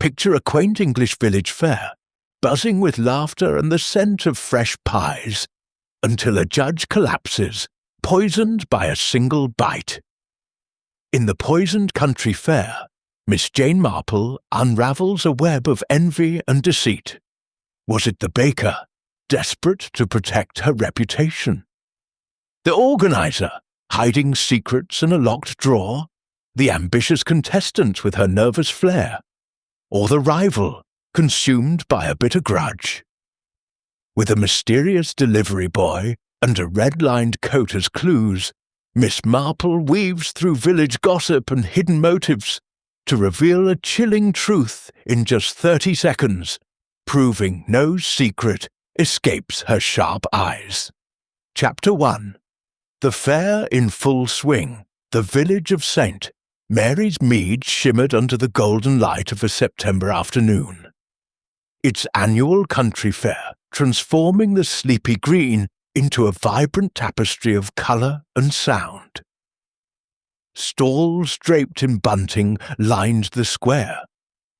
Picture a quaint English village fair, buzzing with laughter and the scent of fresh pies, until a judge collapses, poisoned by a single bite. In the poisoned country fair, Miss Jane Marple unravels a web of envy and deceit. Was it the baker, desperate to protect her reputation? The organizer, hiding secrets in a locked drawer? The ambitious contestant with her nervous flair? Or the rival, consumed by a bitter grudge? With a mysterious delivery boy and a red-lined coat as clues, Miss Marple weaves through village gossip and hidden motives to reveal a chilling truth in just 30 seconds, proving no secret escapes her sharp eyes. Chapter 1. The fair in full swing, the village of St. Mary's Mead shimmered under the golden light of a September afternoon. Its annual country fair transforming the sleepy green into a vibrant tapestry of colour and sound. Stalls draped in bunting lined the square,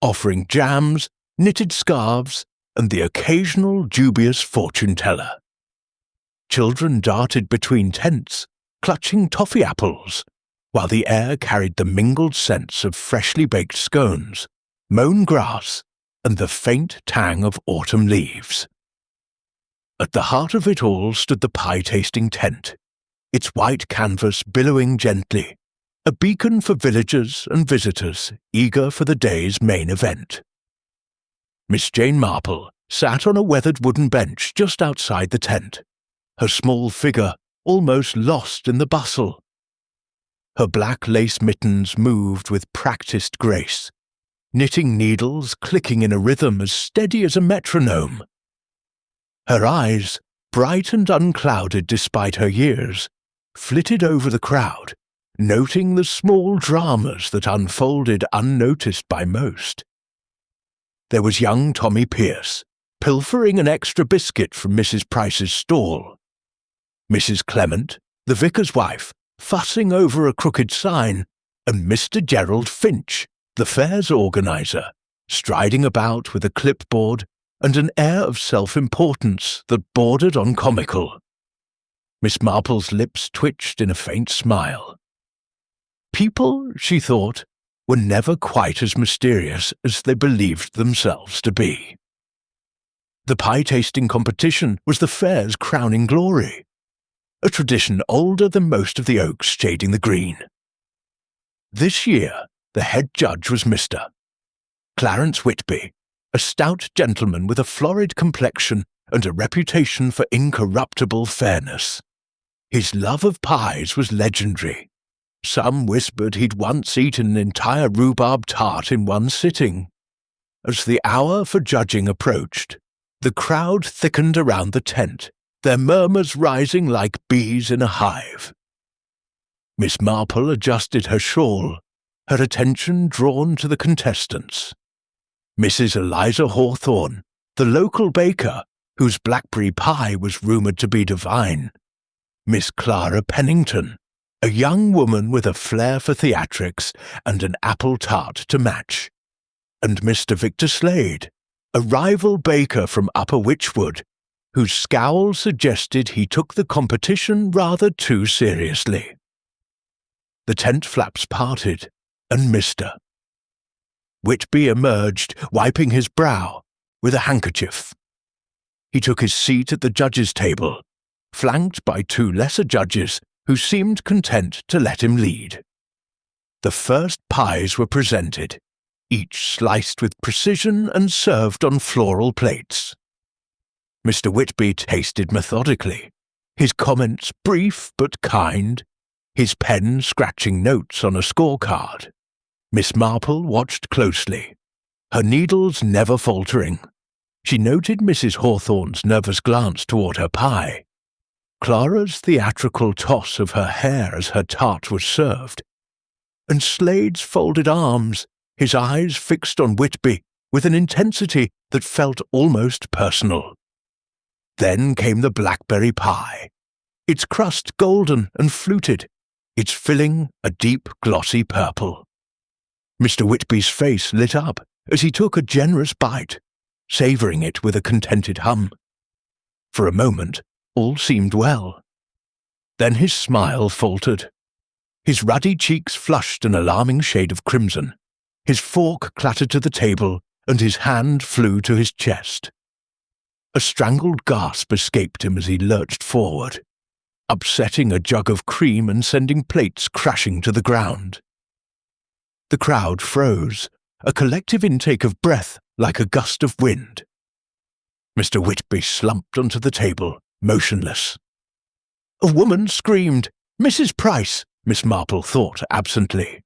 offering jams, knitted scarves, and the occasional dubious fortune-teller. Children darted between tents, clutching toffee apples, while the air carried the mingled scents of freshly baked scones, mown grass, and the faint tang of autumn leaves. At the heart of it all stood the pie-tasting tent, its white canvas billowing gently, a beacon for villagers and visitors eager for the day's main event. Miss Jane Marple sat on a weathered wooden bench just outside the tent, her small figure almost lost in the bustle. Her black lace mittens moved with practiced grace, knitting needles clicking in a rhythm as steady as a metronome. Her eyes, bright and unclouded despite her years, flitted over the crowd, noting the small dramas that unfolded unnoticed by most. There was young Tommy Pierce, pilfering an extra biscuit from Mrs. Price's stall. Mrs. Clement, the vicar's wife, fussing over a crooked sign, and Mr. Gerald Finch, the fair's organizer, striding about with a clipboard and an air of self-importance that bordered on comical. Miss Marple's lips twitched in a faint smile. People, she thought, were never quite as mysterious as they believed themselves to be. The pie-tasting competition was the fair's crowning glory, a tradition older than most of the oaks shading the green. This year, the head judge was Mr. Clarence Whitby, a stout gentleman with a florid complexion and a reputation for incorruptible fairness. His love of pies was legendary. Some whispered he'd once eaten an entire rhubarb tart in one sitting. As the hour for judging approached, the crowd thickened around the tent, their murmurs rising like bees in a hive. Miss Marple adjusted her shawl, her attention drawn to the contestants. Mrs. Eliza Hawthorne, the local baker, whose blackberry pie was rumoured to be divine. Miss Clara Pennington, a young woman with a flair for theatrics and an apple tart to match. And Mr. Victor Slade, a rival baker from Upper Wychwood, whose scowl suggested he took the competition rather too seriously. The tent flaps parted, and Mr. Whitby emerged, wiping his brow with a handkerchief. He took his seat at the judges' table, flanked by two lesser judges who seemed content to let him lead. The first pies were presented, each sliced with precision and served on floral plates. Mr. Whitby tasted methodically, his comments brief but kind, his pen scratching notes on a scorecard. Miss Marple watched closely, her needles never faltering. She noted Mrs. Hawthorne's nervous glance toward her pie, Clara's theatrical toss of her hair as her tart was served, and Slade's folded arms, his eyes fixed on Whitby with an intensity that felt almost personal. Then came the blackberry pie, its crust golden and fluted, its filling a deep glossy purple. Mr. Whitby's face lit up as he took a generous bite, savouring it with a contented hum. For a moment, all seemed well. Then his smile faltered. His ruddy cheeks flushed an alarming shade of crimson. His fork clattered to the table, and his hand flew to his chest. A strangled gasp escaped him as he lurched forward, upsetting a jug of cream and sending plates crashing to the ground. The crowd froze, a collective intake of breath like a gust of wind. Mr. Whitby slumped onto the table, motionless. A woman screamed, "Mrs. Price," Miss Marple thought absently.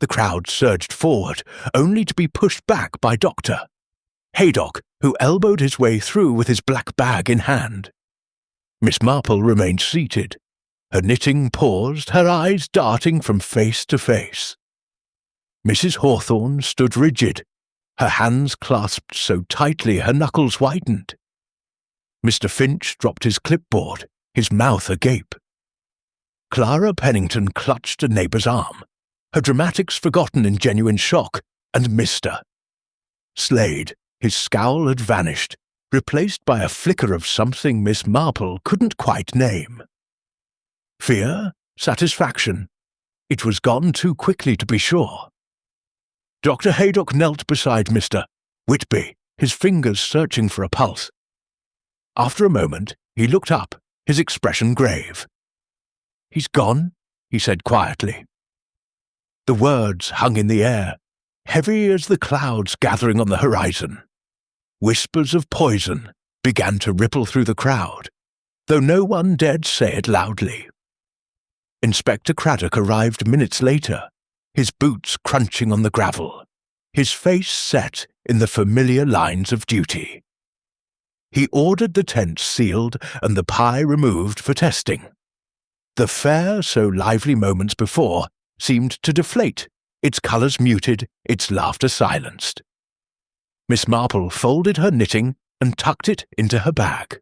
The crowd surged forward, only to be pushed back by Dr. Haydock, who elbowed his way through with his black bag in hand. Miss Marple remained seated, her knitting paused, her eyes darting from face to face. Mrs. Hawthorne stood rigid, her hands clasped so tightly her knuckles whitened. Mr. Finch dropped his clipboard, his mouth agape. Clara Pennington clutched a neighbour's arm, her dramatics forgotten in genuine shock, and missed her. Slade, his scowl had vanished, replaced by a flicker of something Miss Marple couldn't quite name. Fear? Satisfaction? It was gone too quickly to be sure. Dr. Haydock knelt beside Mr. Whitby, his fingers searching for a pulse. After a moment, he looked up, his expression grave. "He's gone," he said quietly. The words hung in the air, heavy as the clouds gathering on the horizon. Whispers of poison began to ripple through the crowd, though no one dared say it loudly. Inspector Craddock arrived minutes later, his boots crunching on the gravel, his face set in the familiar lines of duty. He ordered the tent sealed and the pie removed for testing. The fair, so lively moments before seemed to deflate, its colours muted, its laughter silenced. Miss Marple folded her knitting and tucked it into her bag.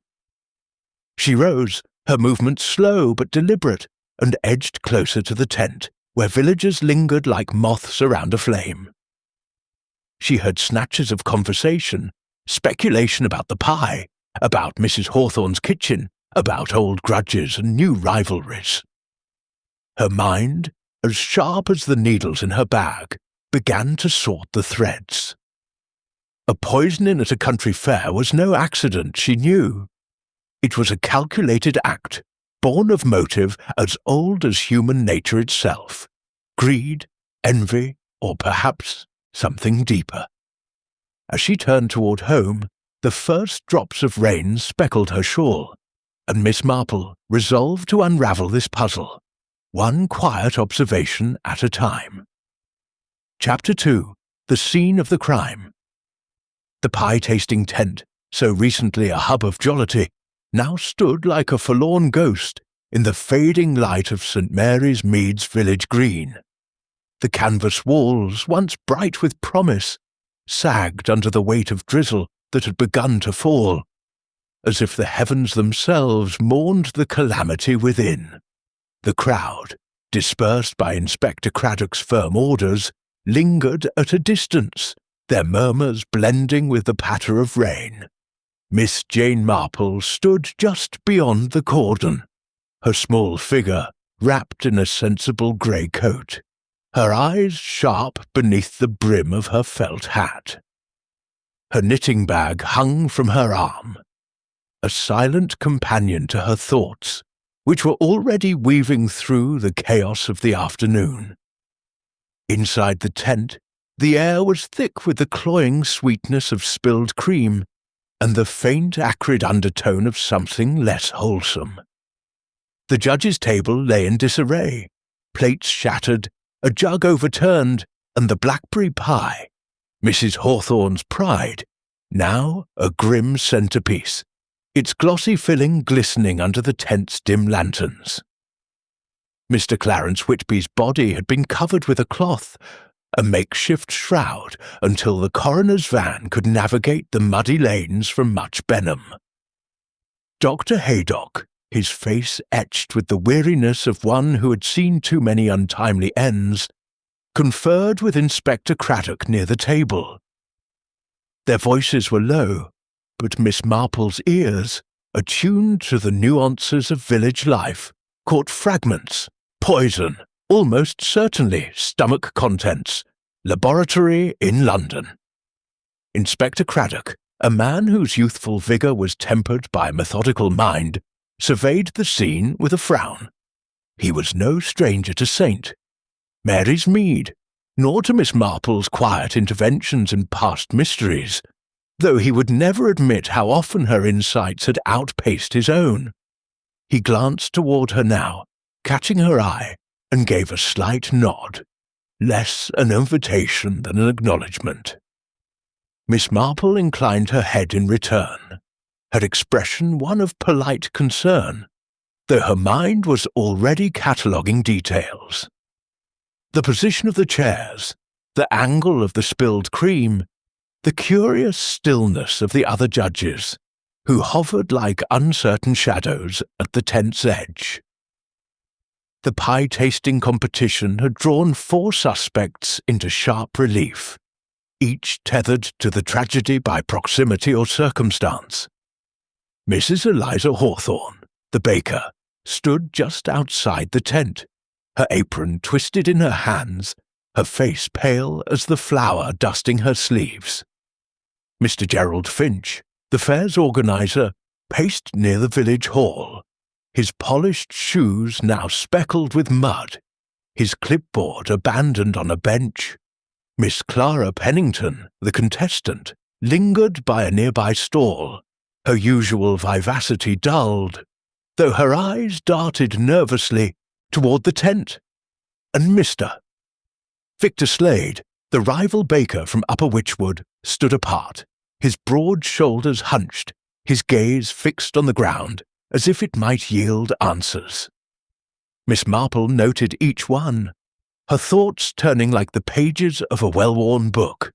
She rose, her movements slow but deliberate, and edged closer to the tent, where villagers lingered like moths around a flame. She heard snatches of conversation, speculation about the pie, about Mrs. Hawthorne's kitchen, about old grudges and new rivalries. Her mind, as sharp as the needles in her bag, began to sort the threads. A poisoning at a country fair was no accident, she knew. It was a calculated act, born of motive as old as human nature itself, greed, envy, or perhaps something deeper. As she turned toward home, the first drops of rain speckled her shawl, and Miss Marple resolved to unravel this puzzle, one quiet observation at a time. Chapter 2. The Scene of the Crime. The pie-tasting tent, so recently a hub of jollity, now stood like a forlorn ghost in the fading light of St. Mary's Mead's village green. The canvas walls, once bright with promise, sagged under the weight of drizzle that had begun to fall, as if the heavens themselves mourned the calamity within. The crowd, dispersed by Inspector Craddock's firm orders, lingered at a distance, their murmurs blending with the patter of rain. Miss Jane Marple stood just beyond the cordon, her small figure wrapped in a sensible grey coat, her eyes sharp beneath the brim of her felt hat. Her knitting bag hung from her arm, a silent companion to her thoughts, which were already weaving through the chaos of the afternoon. Inside the tent, the air was thick with the cloying sweetness of spilled cream and the faint acrid undertone of something less wholesome. The judge's table lay in disarray, plates shattered, a jug overturned, and the blackberry pie, Mrs. Hawthorne's pride, now a grim centrepiece, its glossy filling glistening under the tent's dim lanterns. Mr. Clarence Whitby's body had been covered with a cloth, a makeshift shroud, until the coroner's van could navigate the muddy lanes from Much Benham. Dr. Haydock, his face etched with the weariness of one who had seen too many untimely ends, conferred with Inspector Craddock near the table. Their voices were low, but Miss Marple's ears, attuned to the nuances of village life, caught fragments, poison, almost certainly stomach contents, laboratory in London. Inspector Craddock, a man whose youthful vigour was tempered by a methodical mind, surveyed the scene with a frown. He was no stranger to Saint, Mary's Mead, nor to Miss Marple's quiet interventions in past mysteries, though he would never admit how often her insights had outpaced his own. He glanced toward her now, catching her eye, and gave a slight nod, less an invitation than an acknowledgment. Miss Marple inclined her head in return, her expression one of polite concern, though her mind was already cataloguing details. The position of the chairs, the angle of the spilled cream, the curious stillness of the other judges, who hovered like uncertain shadows at the tent's edge. The pie-tasting competition had drawn 4 suspects into sharp relief, each tethered to the tragedy by proximity or circumstance. Mrs. Eliza Hawthorne, the baker, stood just outside the tent, her apron twisted in her hands, her face pale as the flour dusting her sleeves. Mr. Gerald Finch, the fair's organizer, paced near the village hall, his polished shoes now speckled with mud, his clipboard abandoned on a bench. Miss Clara Pennington, the contestant, lingered by a nearby stall, her usual vivacity dulled, though her eyes darted nervously toward the tent. And Mr. Victor Slade, the rival baker from Upper Wychwood, stood apart, his broad shoulders hunched, his gaze fixed on the ground, as if it might yield answers. Miss Marple noted each one, her thoughts turning like the pages of a well-worn book.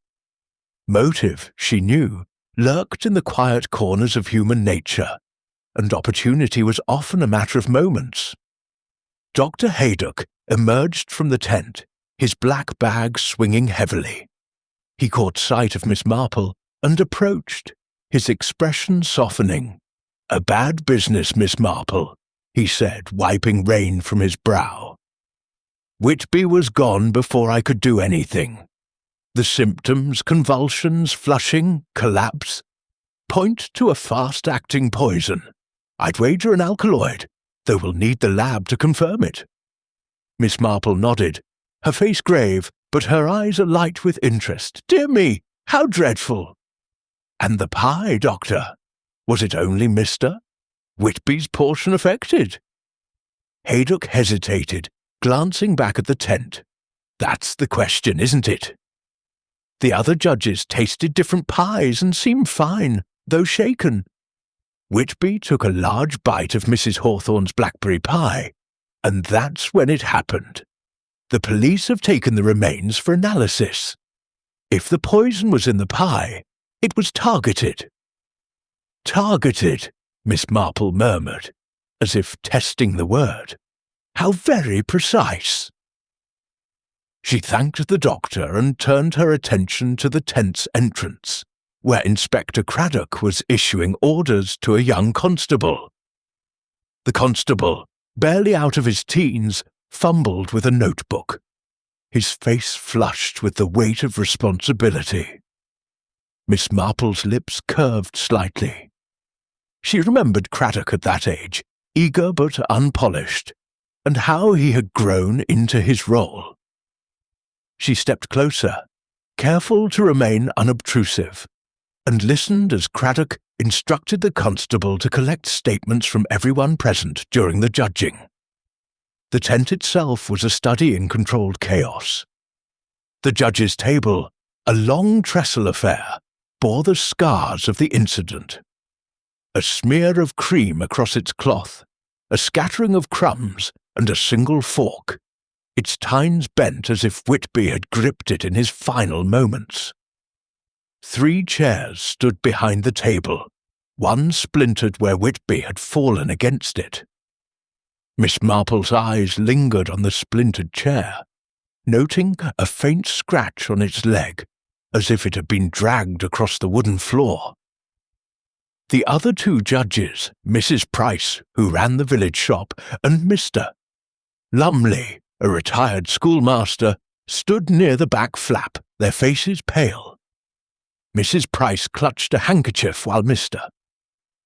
Motive, she knew, lurked in the quiet corners of human nature, and opportunity was often a matter of moments. Dr. Haydock emerged from the tent, his black bag swinging heavily. He caught sight of Miss Marple and approached, his expression softening. "A bad business, Miss Marple," he said, wiping rain from his brow. "Whitby was gone before I could do anything. The symptoms, convulsions, flushing, collapse, point to a fast-acting poison. I'd wager an alkaloid, though we'll need the lab to confirm it." Miss Marple nodded, her face grave, but her eyes alight with interest. "Dear me, how dreadful! And the pie, Doctor? Was it only Mr. Whitby's portion affected?" Haydock hesitated, glancing back at the tent. "That's the question, isn't it?" The other judges tasted different pies and seemed fine, though shaken. Whitby took a large bite of Mrs. Hawthorne's blackberry pie, and that's when it happened. The police have taken the remains for analysis. If the poison was in the pie, it was targeted. "Targeted," Miss Marple murmured, as if testing the word. "How very precise." She thanked the doctor and turned her attention to the tent's entrance, where Inspector Craddock was issuing orders to a young constable. The constable, barely out of his teens, fumbled with a notebook, his face flushed with the weight of responsibility. Miss Marple's lips curved slightly. She remembered Craddock at that age, eager but unpolished, and how he had grown into his role. She stepped closer, careful to remain unobtrusive, and listened as Craddock instructed the constable to collect statements from everyone present during the judging. The tent itself was a study in controlled chaos. The judge's table, a long trestle affair, bore the scars of the incident. A smear of cream across its cloth, a scattering of crumbs, and a single fork, its tines bent as if Whitby had gripped it in his final moments. 3 chairs stood behind the table, one splintered where Whitby had fallen against it. Miss Marple's eyes lingered on the splintered chair. noting a faint scratch on its leg, as if it had been dragged across the wooden floor. The other two judges, Mrs. Price, who ran the village shop, and Mr. Lumley, a retired schoolmaster, stood near the back flap, their faces pale. Mrs. Price clutched a handkerchief while Mr.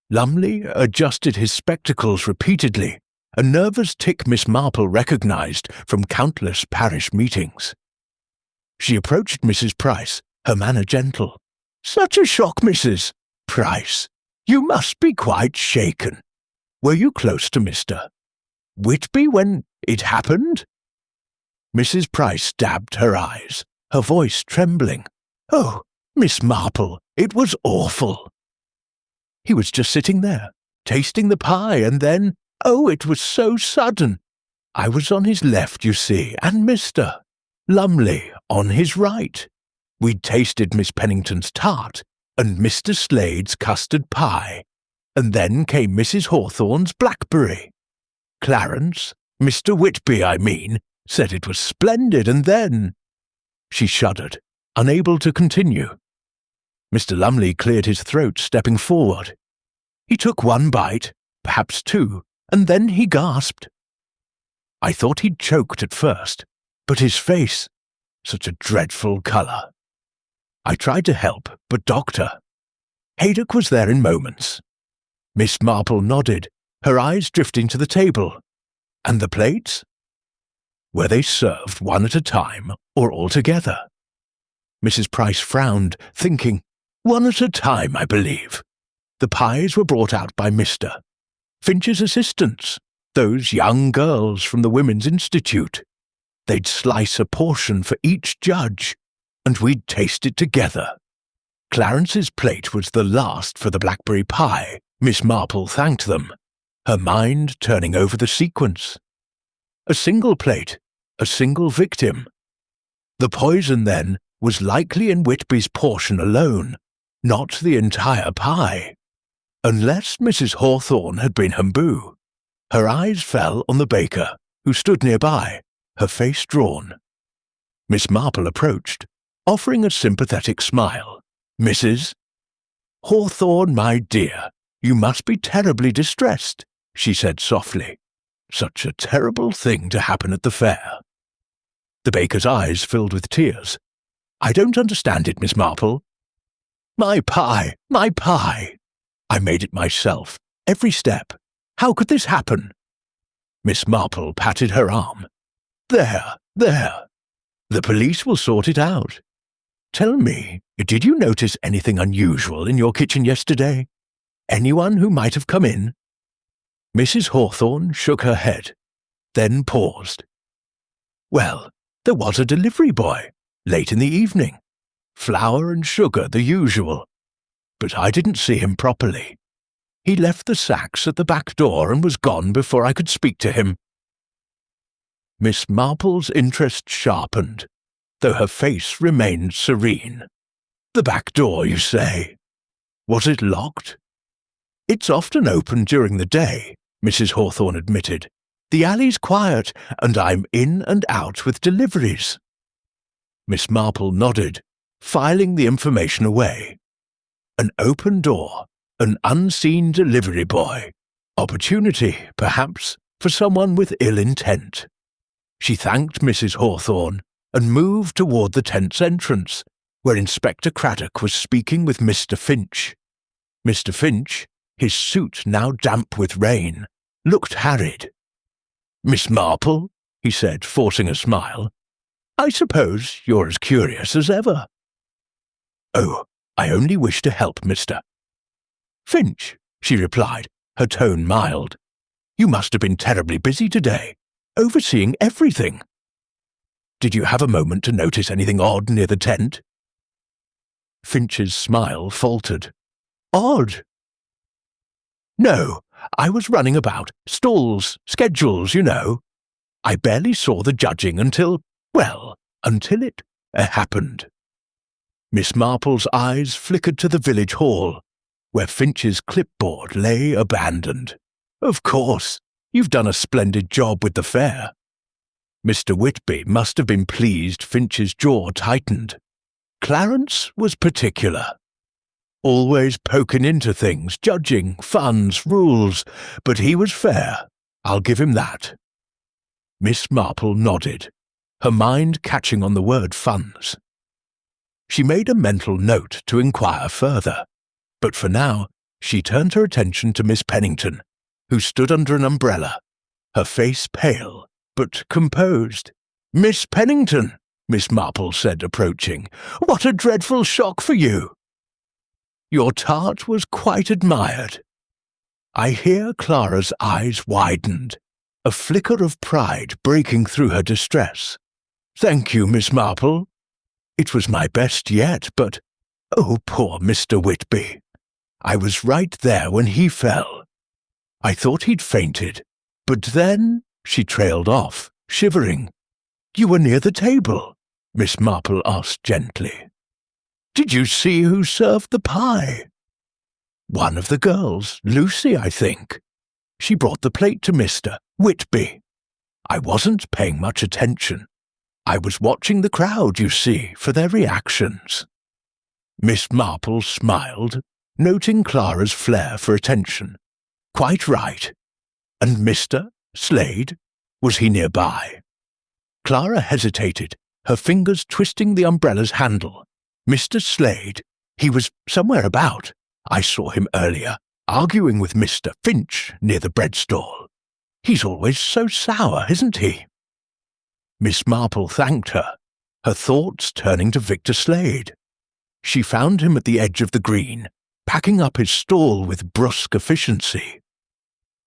Lumley adjusted his spectacles repeatedly, a nervous tic Miss Marple recognized from countless parish meetings. She approached Mrs. Price, her manner gentle. "Such a shock, Mrs. Price. You must be quite shaken. Were you close to Mr. Whitby when it happened?" Mrs. Price dabbed her eyes, her voice trembling. "Oh, Miss Marple, it was awful. He was just sitting there, tasting the pie, and then, oh, it was so sudden. I was on his left, you see, and Mr. Lumley on his right. We'd tasted Miss Pennington's tart and Mr. Slade's custard pie, and then came Mrs. Hawthorne's blackberry. Clarence, Mr. Whitby, I mean, said it was splendid, and then—" She shuddered, unable to continue. Mr. Lumley cleared his throat, stepping forward. He took one bite, perhaps two, and then he gasped. I thought he'd choked at first, but his face, such a dreadful colour. I tried to help, but Dr. Haydock was there in moments. Miss Marple nodded, her eyes drifting to the table. And the plates? Were they served one at a time or all together? Mrs. Price frowned, thinking, "One at a time, I believe. The pies were brought out by Mr. Finch's assistants, those young girls from the Women's Institute. They'd slice a portion for each judge, and we'd taste it together. Clarence's plate was the last for the blackberry pie. Miss Marple thanked them, her mind turning over the sequence. A single plate, a single victim. The poison, then, was likely in Whitby's portion alone, not the entire pie. Unless Mrs. Hawthorne had been Hamboo. Her eyes fell on the baker, who stood nearby, her face drawn. Miss Marple approached, offering a sympathetic smile. "Mrs. Hawthorne, my dear, you must be terribly distressed," she said softly. "Such a terrible thing to happen at the fair." The baker's eyes filled with tears. "I don't understand it, Miss Marple." My pie! My pie! I made it myself, every step. How could this happen?" Miss Marple patted her arm. There. The police will sort it out. Tell me, did you notice anything unusual in your kitchen yesterday? Anyone who might have come in?" Mrs. Hawthorne shook her head, then paused. "Well, there was a delivery boy, late in the evening. Flour and sugar, the usual. But I didn't see him properly. He left the sacks at the back door and was gone before I could speak to him." Miss Marple's interest sharpened, though her face remained serene. "The back door, you say? Was it locked?" "It's often open during the day," Mrs. Hawthorne admitted. "The alley's quiet, and I'm in and out with deliveries." Miss Marple nodded, filing the information away. An open door, an unseen delivery boy. Opportunity, perhaps, for someone with ill intent. She thanked Mrs. Hawthorne and moved toward the tent's entrance, where Inspector Craddock was speaking with Mr. Finch. Mr. Finch, his suit now damp with rain, looked harried. "Miss Marple," he said, forcing a smile, "I suppose you're as curious as ever." "Oh, I only wish to help, Mr. Finch," she replied, her tone mild. "You must have been terribly busy today, overseeing everything. Did you have a moment to notice anything odd near the tent?" Finch's smile faltered. "Odd? No, I was running about, stalls, schedules, you know. I barely saw the judging until it happened." Miss Marple's eyes flickered to the village hall, where Finch's clipboard lay abandoned. "Of course, you've done a splendid job with the fair." Mr. Whitby must have been pleased Finch's jaw tightened. Clarence was particular. Always poking into things, judging, funds, rules, but he was fair. I'll give him that. Miss Marple nodded, her mind catching on the word funds. She made a mental note to inquire further, but for now she turned her attention to Miss Pennington, who stood under an umbrella, her face pale, but composed. "Miss Pennington," Miss Marple said, approaching, "what a dreadful shock for you!" "Your tart was quite admired." I hear Clara's eyes widened, a flicker of pride breaking through her distress. "Thank you, Miss Marple. It was my best yet, but, oh, poor Mr. Whitby. I was right there when he fell. I thought he'd fainted, but then—" she trailed off, shivering. "You were near the table?" Miss Marple asked gently. "Did you see who served the pie?" "One of the girls, Lucy, I think. She brought the plate to Mr. Whitby. I wasn't paying much attention. I was watching the crowd, you see, for their reactions." Miss Marple smiled, noting Clara's flair for attention. "Quite right. And Mr. Slade? Was he nearby?" Clara hesitated, her fingers twisting the umbrella's handle. "Mr. Slade? He was somewhere about. I saw him earlier, arguing with Mr. Finch near the bread stall. He's always so sour, isn't he?" Miss Marple thanked her, her thoughts turning to Victor Slade. She found him at the edge of the green, packing up his stall with brusque efficiency.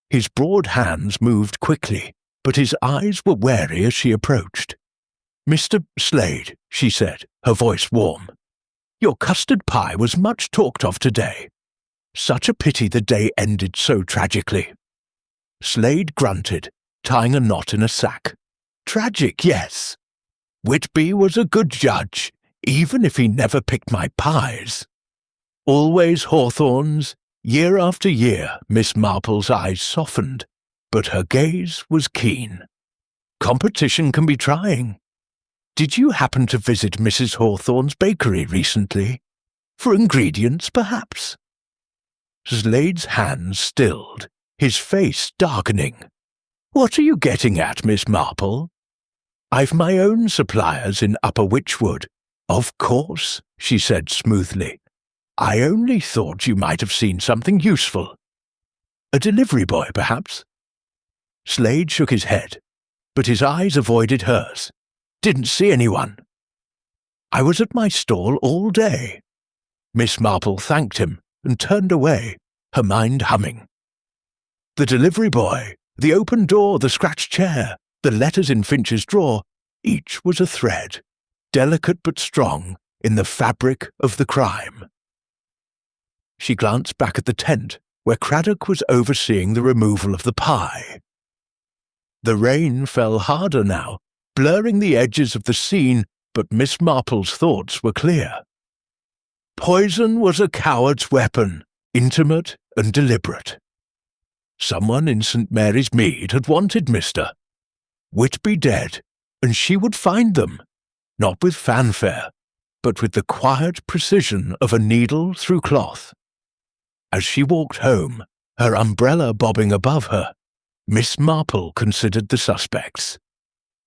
His broad hands moved quickly, but his eyes were wary as she approached. "Mr. Slade," she said, her voice warm, "your custard pie was much talked of today. Such a pity the day ended so tragically." Slade grunted, tying a knot in a sack. "Tragic, yes. Whitby was a good judge, even if he never picked my pies. Always hawthorns, year after year." Miss Marple's eyes softened, but her gaze was keen. "Competition can be trying. Did you happen to visit Mrs. Hawthorne's bakery recently? For ingredients, perhaps?" Slade's hands stilled, his face darkening. "What are you getting at, Miss Marple?" "I've my own suppliers in Upper Wychwood." "Of course," she said smoothly. "I only thought you might have seen something useful. A delivery boy, perhaps?" Slade shook his head, but his eyes avoided hers. "Didn't see anyone." "I was at my stall all day." Miss Marple thanked him and turned away, her mind humming. The delivery boy, the open door, the scratched chair, the letters in Finch's drawer, each was a thread, delicate but strong, in the fabric of the crime. She glanced back at the tent, where Craddock was overseeing the removal of the pie. The rain fell harder now, blurring the edges of the scene, but Miss Marple's thoughts were clear. Poison was a coward's weapon, intimate and deliberate. Someone in St. Mary's Mead had wanted Mr. Whitby dead, and she would find them, not with fanfare, but with the quiet precision of a needle through cloth. As she walked home, her umbrella bobbing above her, Miss Marple considered the suspects.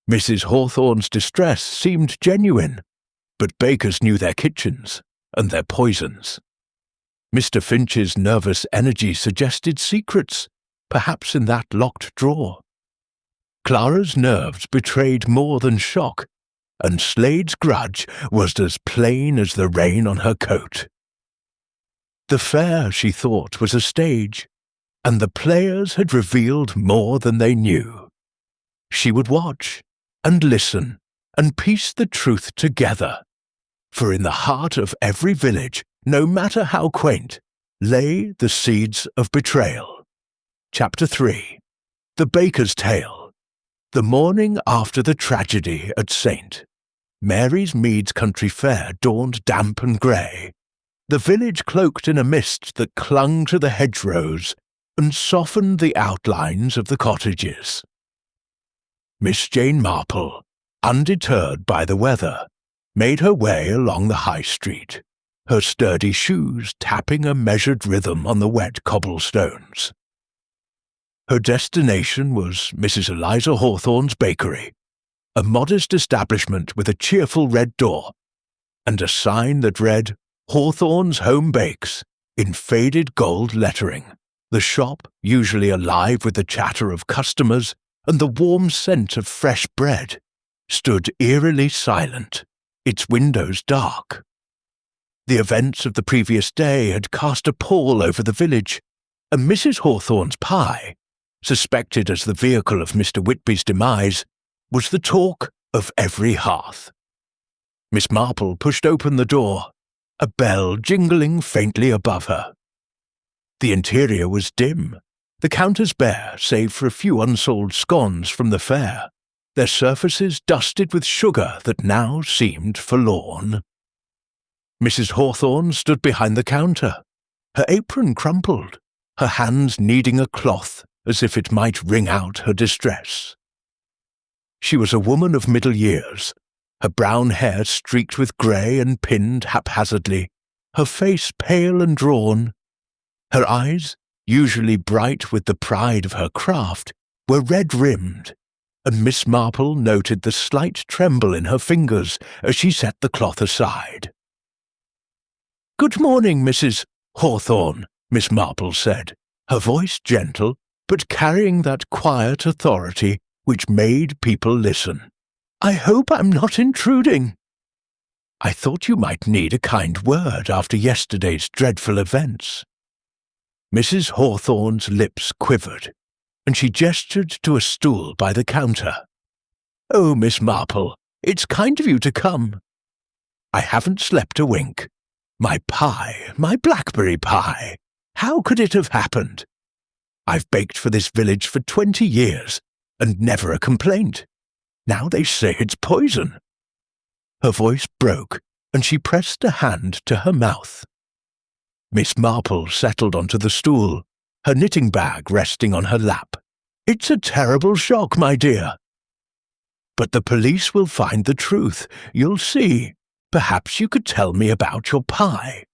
Mrs. Hawthorne's distress seemed genuine, but bakers knew their kitchens and their poisons. Mr. Finch's nervous energy suggested secrets, perhaps in that locked drawer. Clara's nerves betrayed more than shock, and Slade's grudge was as plain as the rain on her coat. The fair, she thought, was a stage, and the players had revealed more than they knew. She would watch and listen and piece the truth together, for in the heart of every village, no matter how quaint, lay the seeds of betrayal. Chapter 3. The Baker's Tale. The morning after the tragedy at St. Mary's Mead's country fair dawned damp and grey, the village cloaked in a mist that clung to the hedgerows and softened the outlines of the cottages. Miss Jane Marple, undeterred by the weather, made her way along the high street, her sturdy shoes tapping a measured rhythm on the wet cobblestones. Her destination was Mrs. Eliza Hawthorne's bakery, a modest establishment with a cheerful red door, and a sign that read, Hawthorne's Home Bakes, in faded gold lettering, the shop usually alive with the chatter of customers and the warm scent of fresh bread, stood eerily silent, its windows dark. The events of the previous day had cast a pall over the village, and Mrs. Hawthorne's pie, suspected as the vehicle of Mr. Whitby's demise, was the talk of every hearth. Miss Marple pushed open the door, a bell jingling faintly above her. The interior was dim, the counters bare save for a few unsold scones from the fair, their surfaces dusted with sugar that now seemed forlorn. Mrs. Hawthorne stood behind the counter, her apron crumpled, her hands kneading a cloth as if it might wring out her distress. She was a woman of middle years, her brown hair streaked with grey and pinned haphazardly, her face pale and drawn. Her eyes, usually bright with the pride of her craft, were red-rimmed, and Miss Marple noted the slight tremble in her fingers as she set the cloth aside. "Good morning, Mrs. Hawthorne," Miss Marple said, her voice gentle, but carrying that quiet authority which made people listen. "I hope I'm not intruding." "I thought you might need a kind word after yesterday's dreadful events." Mrs. Hawthorne's lips quivered, and she gestured to a stool by the counter. "Oh, Miss Marple, it's kind of you to come. I haven't slept a wink. My pie, my blackberry pie. How could it have happened? I've baked for this village for 20 years, and never a complaint. Now they say it's poison." Her voice broke, and she pressed a hand to her mouth. Miss Marple settled onto the stool, her knitting bag resting on her lap. "It's a terrible shock, my dear. But the police will find the truth, you'll see. Perhaps you could tell me about your pie,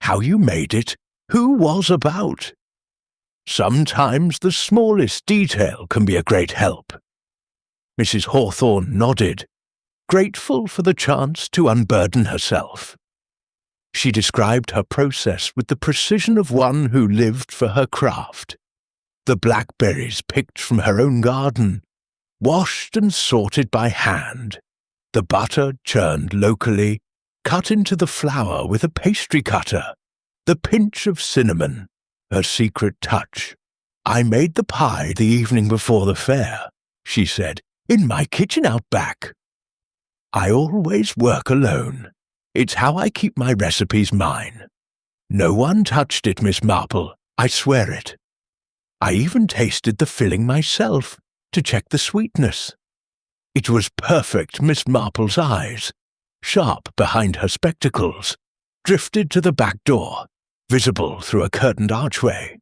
how you made it, who was about. Sometimes the smallest detail can be a great help." Mrs. Hawthorne nodded, grateful for the chance to unburden herself. She described her process with the precision of one who lived for her craft. The blackberries picked from her own garden, washed and sorted by hand, the butter churned locally, cut into the flour with a pastry cutter, the pinch of cinnamon, her secret touch. "I made the pie the evening before the fair," she said, "in my kitchen out back. I always work alone. It's how I keep my recipes mine. No one touched it, Miss Marple, I swear it. I even tasted the filling myself to check the sweetness. It was perfect. Miss Marple's eyes, sharp behind her spectacles, drifted to the back door, visible through a curtained archway.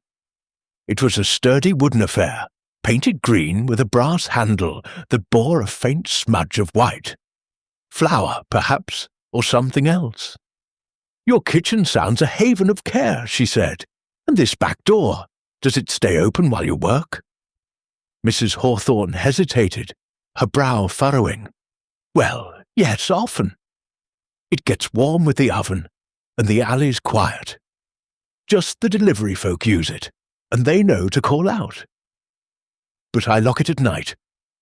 It was a sturdy wooden affair, painted green with a brass handle that bore a faint smudge of white. Flour, perhaps, or something else. "Your kitchen sounds a haven of care," she said. "And this back door, does it stay open while you work?" Mrs. Hawthorne hesitated, her brow furrowing. "Well, yes, often. It gets warm with the oven, and the alley's quiet. Just the delivery folk use it, and they know to call out. But I lock it at night,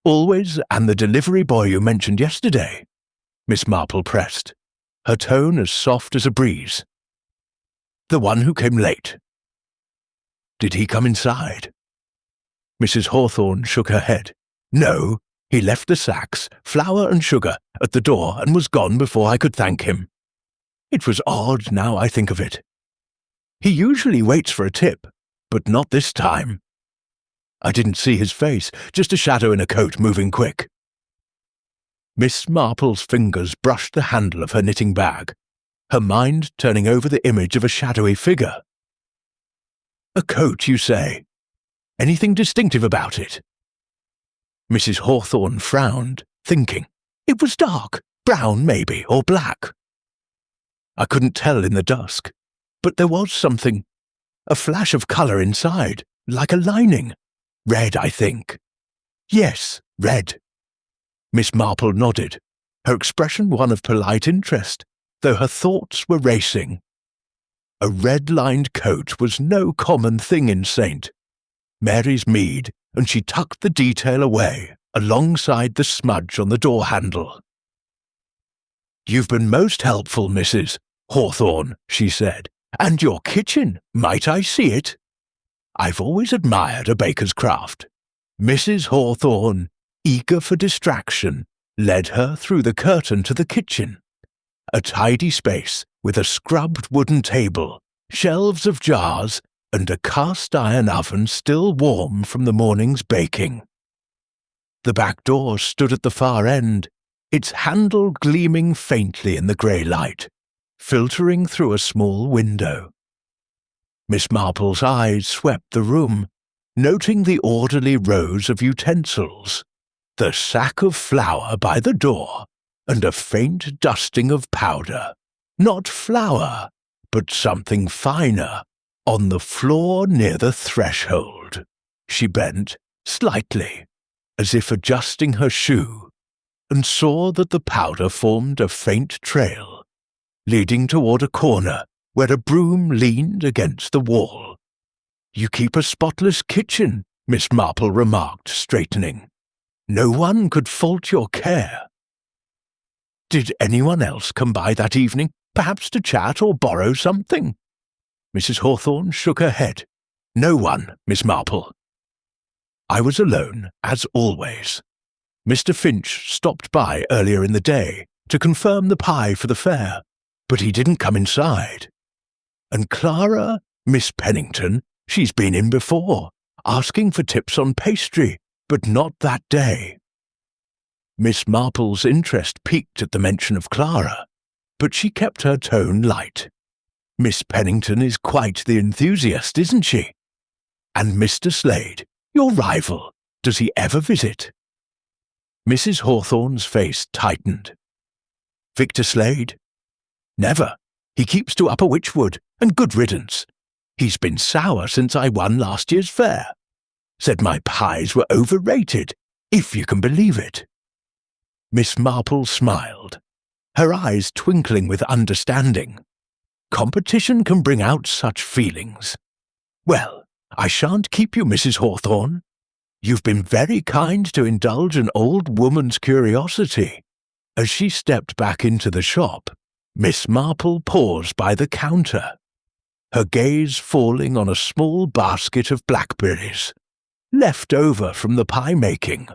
always, and the delivery boy you mentioned yesterday," Miss Marple pressed, her tone as soft as a breeze. "The one who came late. Did he come inside?" Mrs. Hawthorne shook her head. "No, he left the sacks, flour and sugar, at the door and was gone before I could thank him. It was odd, now I think of it. He usually waits for a tip, but not this time. I didn't see his face, just a shadow in a coat moving quick." Miss Marple's fingers brushed the handle of her knitting bag, her mind turning over the image of a shadowy figure. "A coat, you say? Anything distinctive about it?" Mrs. Hawthorne frowned, thinking. It was dark, brown maybe, or black. I couldn't tell in the dusk, but there was something, a flash of colour inside, like a lining. Red, I think. Yes, red. Miss Marple nodded, her expression one of polite interest, though her thoughts were racing. A red-lined coat was no common thing in St. Mary's Mead, and she tucked the detail away, alongside the smudge on the door handle. "You've been most helpful, Mrs. Hawthorne," she said, "and your kitchen, might I see it? I've always admired a baker's craft." Mrs. Hawthorne, eager for distraction, led her through the curtain to the kitchen, a tidy space with a scrubbed wooden table, shelves of jars, and a cast-iron oven still warm from the morning's baking. The back door stood at the far end, its handle gleaming faintly in the grey light, filtering through a small window. Miss Marple's eyes swept the room, noting the orderly rows of utensils, the sack of flour by the door, and a faint dusting of powder, not flour, but something finer, on the floor near the threshold. She bent slightly, as if adjusting her shoe, and saw that the powder formed a faint trail, leading toward a corner where a broom leaned against the wall. "You keep a spotless kitchen," Miss Marple remarked, straightening. "No one could fault your care." "Did anyone else come by that evening, perhaps to chat or borrow something?" Mrs. Hawthorne shook her head. "No one, Miss Marple." I was alone, as always. Mr. Finch stopped by earlier in the day to confirm the pie for the fair, but he didn't come inside. And Clara, Miss Pennington, she's been in before, asking for tips on pastry, but not that day. Miss Marple's interest piqued at the mention of Clara, but she kept her tone light. "Miss Pennington is quite the enthusiast, isn't she? And Mr. Slade, your rival, does he ever visit?" Mrs. Hawthorne's face tightened. "Victor Slade? Never. He keeps to Upper Witchwood, and good riddance. He's been sour since I won last year's fair. Said my pies were overrated, if you can believe it." Miss Marple smiled, her eyes twinkling with understanding. Competition can bring out such feelings. "Well, I shan't keep you, Mrs. Hawthorne. You've been very kind to indulge an old woman's curiosity." As she stepped back into the shop, Miss Marple paused by the counter, her gaze falling on a small basket of blackberries, left over from the pie-making.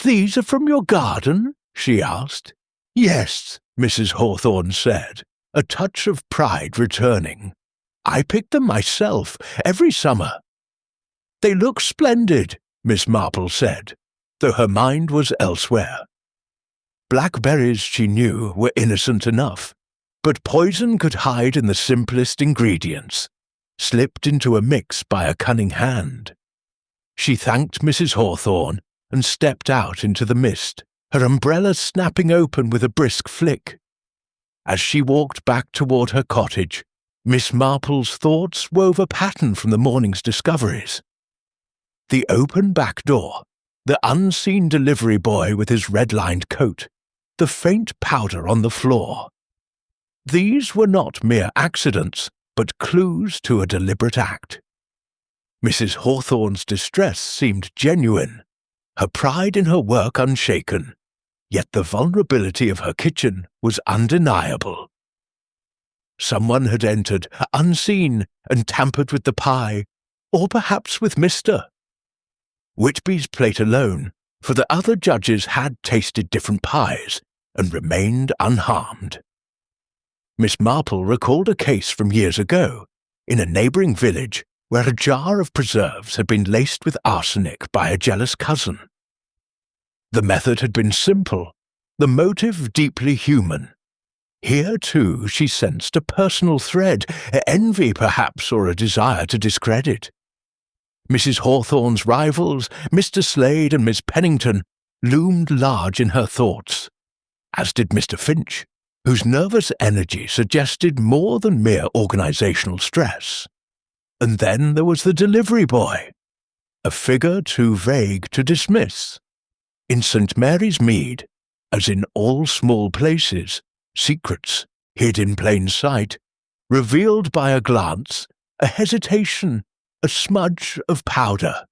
"These are from your garden?" she asked. "Yes," Mrs. Hawthorne said, a touch of pride returning. "I pick them myself every summer." "They look splendid," Miss Marple said, though her mind was elsewhere. Blackberries, she knew, were innocent enough, but poison could hide in the simplest ingredients, slipped into a mix by a cunning hand. She thanked Mrs. Hawthorne and stepped out into the mist, her umbrella snapping open with a brisk flick. As she walked back toward her cottage, Miss Marple's thoughts wove a pattern from the morning's discoveries. The open back door, the unseen delivery boy with his red-lined coat, the faint powder on the floor. These were not mere accidents, but clues to a deliberate act. Mrs. Hawthorne's distress seemed genuine, her pride in her work unshaken, yet the vulnerability of her kitchen was undeniable. Someone had entered, unseen, and tampered with the pie, or perhaps with Mr. Whitby's plate alone, for the other judges had tasted different pies and remained unharmed. Miss Marple recalled a case from years ago, in a neighbouring village where a jar of preserves had been laced with arsenic by a jealous cousin. The method had been simple, the motive deeply human. Here, too, she sensed a personal thread, envy perhaps, or a desire to discredit. Mrs. Hawthorne's rivals, Mr. Slade and Miss Pennington, loomed large in her thoughts, as did Mr. Finch, whose nervous energy suggested more than mere organizational stress. And then there was the delivery boy, a figure too vague to dismiss. In St. Mary's Mead, as in all small places, secrets, hid in plain sight, revealed by a glance, a hesitation, a smudge of powder.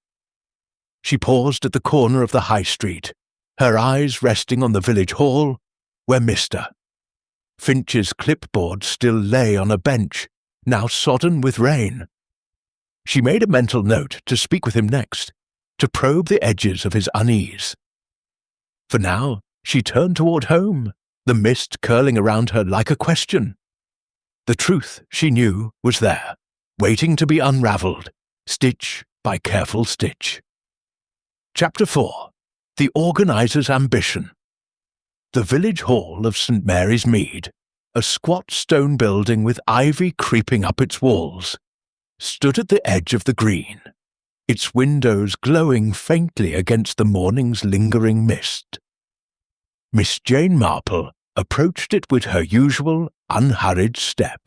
She paused at the corner of the High Street, her eyes resting on the village hall, where Mr. Finch's clipboard still lay on a bench, now sodden with rain. She made a mental note to speak with him next, to probe the edges of his unease. For now, she turned toward home, the mist curling around her like a question. The truth, she knew, was there, waiting to be unravelled, stitch by careful stitch. Chapter 4. The Organizer's Ambition. The village hall of St. Mary's Mead, a squat stone building with ivy creeping up its walls, stood at the edge of the green, its windows glowing faintly against the morning's lingering mist. Miss Jane Marple approached it with her usual unhurried step,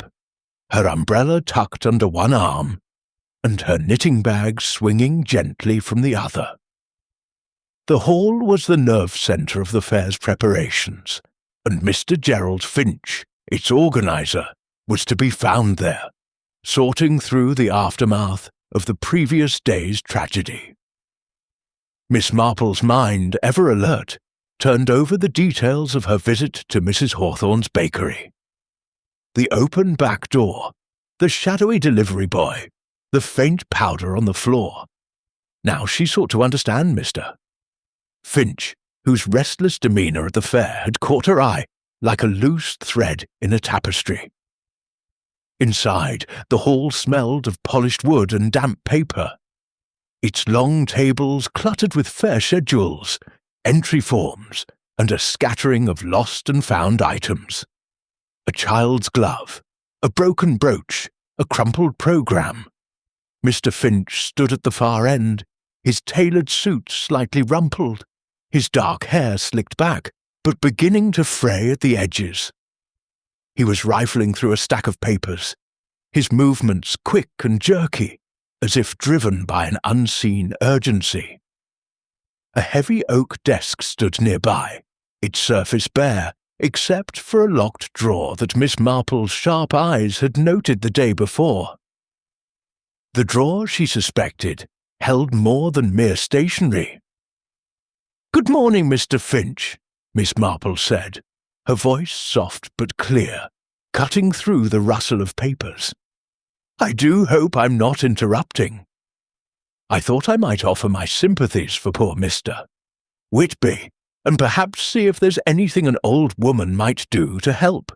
her umbrella tucked under one arm, and her knitting bag swinging gently from the other. The hall was the nerve centre of the fair's preparations, and Mr. Gerald Finch, its organizer, was to be found there, sorting through the aftermath of the previous day's tragedy. Miss Marple's mind, ever alert, turned over the details of her visit to Mrs. Hawthorne's bakery. The open back door, the shadowy delivery boy, the faint powder on the floor. Now she sought to understand Mr. Finch, whose restless demeanour at the fair had caught her eye like a loose thread in a tapestry. Inside, the hall smelled of polished wood and damp paper, its long tables cluttered with fair schedules, entry forms, and a scattering of lost and found items. A child's glove, a broken brooch, a crumpled programme. Mr. Finch stood at the far end, his tailored suit slightly rumpled, his dark hair slicked back, but beginning to fray at the edges. He was rifling through a stack of papers, his movements quick and jerky, as if driven by an unseen urgency. A heavy oak desk stood nearby, its surface bare, except for a locked drawer that Miss Marple's sharp eyes had noted the day before. The drawer, she suspected, held more than mere stationery. "Good morning, Mr. Finch," Miss Marple said, her voice soft but clear, cutting through the rustle of papers. "I do hope I'm not interrupting. I thought I might offer my sympathies for poor Mr. Whitby, and perhaps see if there's anything an old woman might do to help."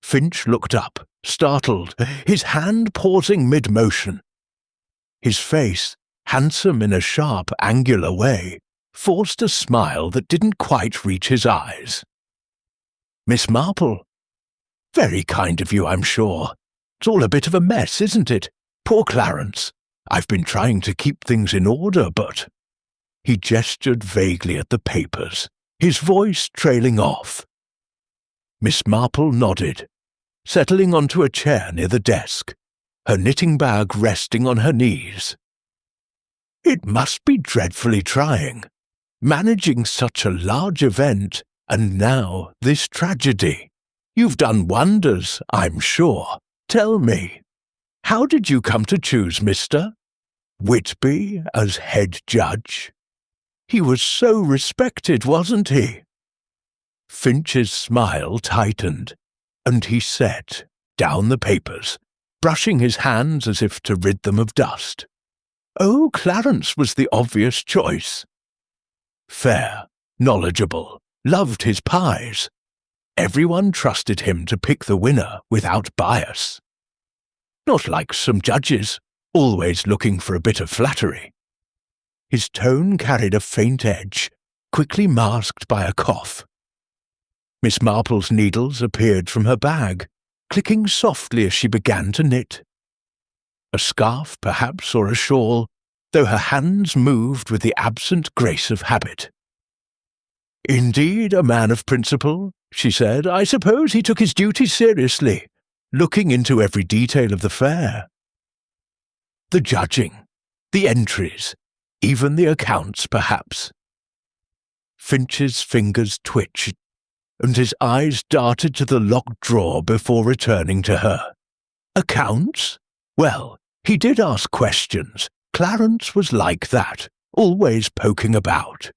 Finch looked up, startled, his hand pausing mid-motion. His face, handsome in a sharp, angular way, forced a smile that didn't quite reach his eyes. "Miss Marple? Very kind of you, I'm sure. It's all a bit of a mess, isn't it? Poor Clarence. I've been trying to keep things in order, but—" He gestured vaguely at the papers, his voice trailing off. Miss Marple nodded, settling onto a chair near the desk, her knitting bag resting on her knees. "It must be dreadfully trying, managing such a large event, and now this tragedy. You've done wonders, I'm sure. Tell me, how did you come to choose Mr. Whitby as head judge? He was so respected, wasn't he?" Finch's smile tightened, and he set down the papers, brushing his hands as if to rid them of dust. "Oh, Clarence was the obvious choice. Fair, knowledgeable, loved his pies. Everyone trusted him to pick the winner without bias. Not like some judges, always looking for a bit of flattery." His tone carried a faint edge, quickly masked by a cough. Miss Marple's needles appeared from her bag, clicking softly as she began to knit. A scarf, perhaps, or a shawl, though her hands moved with the absent grace of habit. "Indeed, a man of principle," she said. "I suppose he took his duty seriously, looking into every detail of the fair. The judging, the entries, even the accounts, perhaps." Finch's fingers twitched, and his eyes darted to the locked drawer before returning to her. Accounts? Well, he did ask questions. Clarence was like that, always poking about.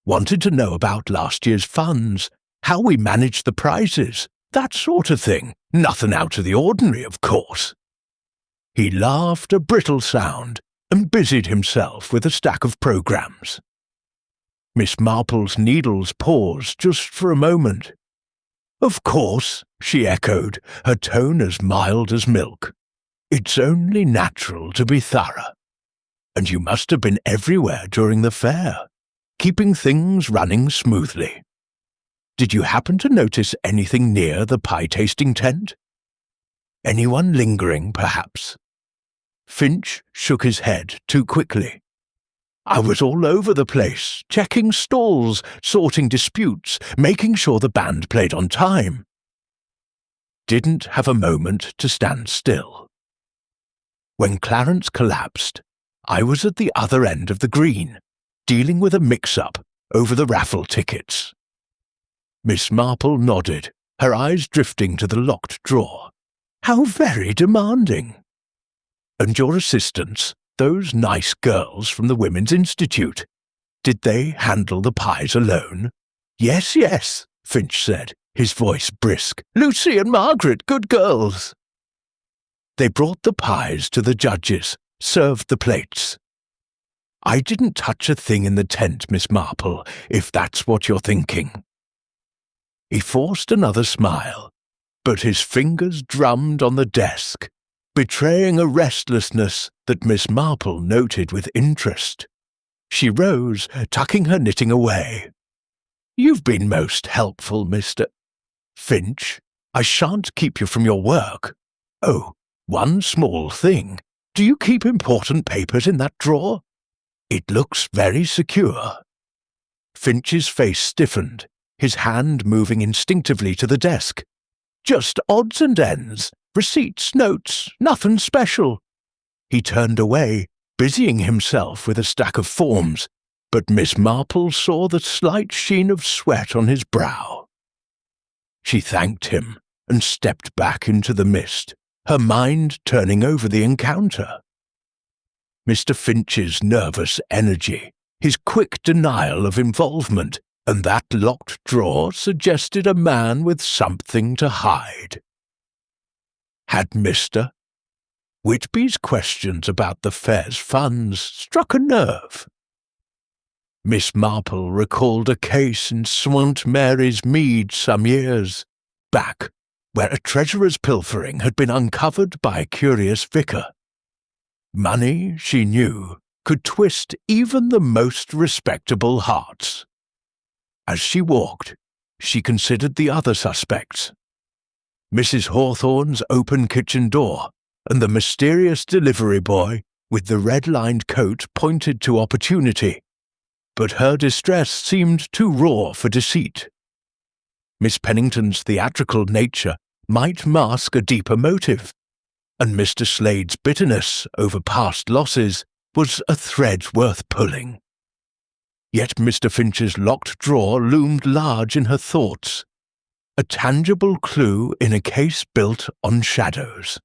Wanted to know about last year's funds, how we managed the prizes, that sort of thing. Nothing out of the ordinary, of course. He laughed a brittle sound and busied himself with a stack of programs. Miss Marple's needles paused just for a moment. "Of course," she echoed, her tone as mild as milk. "It's only natural to be thorough. And you must have been everywhere during the fair, keeping things running smoothly. Did you happen to notice anything near the pie-tasting tent? Anyone lingering, perhaps?" Finch shook his head too quickly. "I was all over the place, checking stalls, sorting disputes, making sure the band played on time. Didn't have a moment to stand still. When Clarence collapsed, I was at the other end of the green, dealing with a mix-up over the raffle tickets." Miss Marple nodded, her eyes drifting to the locked drawer. "How very demanding. And your assistants, those nice girls from the Women's Institute, did they handle the pies alone?" Yes, yes," Finch said, his voice brisk. "Lucy and Margaret, good girls." They brought the pies to the judges, served the plates. "I didn't touch a thing in the tent, Miss Marple, if that's what you're thinking." He forced another smile, but his fingers drummed on the desk, betraying a restlessness that Miss Marple noted with interest. She rose, tucking her knitting away. "You've been most helpful, Mr. Finch. I shan't keep you from your work. Oh, one small thing. Do you keep important papers in that drawer? It looks very secure." Finch's face stiffened, his hand moving instinctively to the desk. "Just odds and ends. Receipts, notes, nothing special." He turned away, busying himself with a stack of forms, but Miss Marple saw the slight sheen of sweat on his brow. She thanked him and stepped back into the mist, her mind turning over the encounter. Mr. Finch's nervous energy, his quick denial of involvement, and that locked drawer suggested a man with something to hide. Had Mr. Whitby's questions about the fair's funds struck a nerve. Miss Marple recalled a case in Swant Mary's Mead some years back, where a treasurer's pilfering had been uncovered by a curious vicar. Money, she knew, could twist even the most respectable hearts. As she walked, she considered the other suspects. Mrs. Hawthorne's open kitchen door, and the mysterious delivery boy with the red-lined coat pointed to opportunity, but her distress seemed too raw for deceit. Miss Pennington's theatrical nature might mask a deeper motive, and Mr. Slade's bitterness over past losses was a thread worth pulling. Yet Mr. Finch's locked drawer loomed large in her thoughts, a tangible clue in a case built on shadows.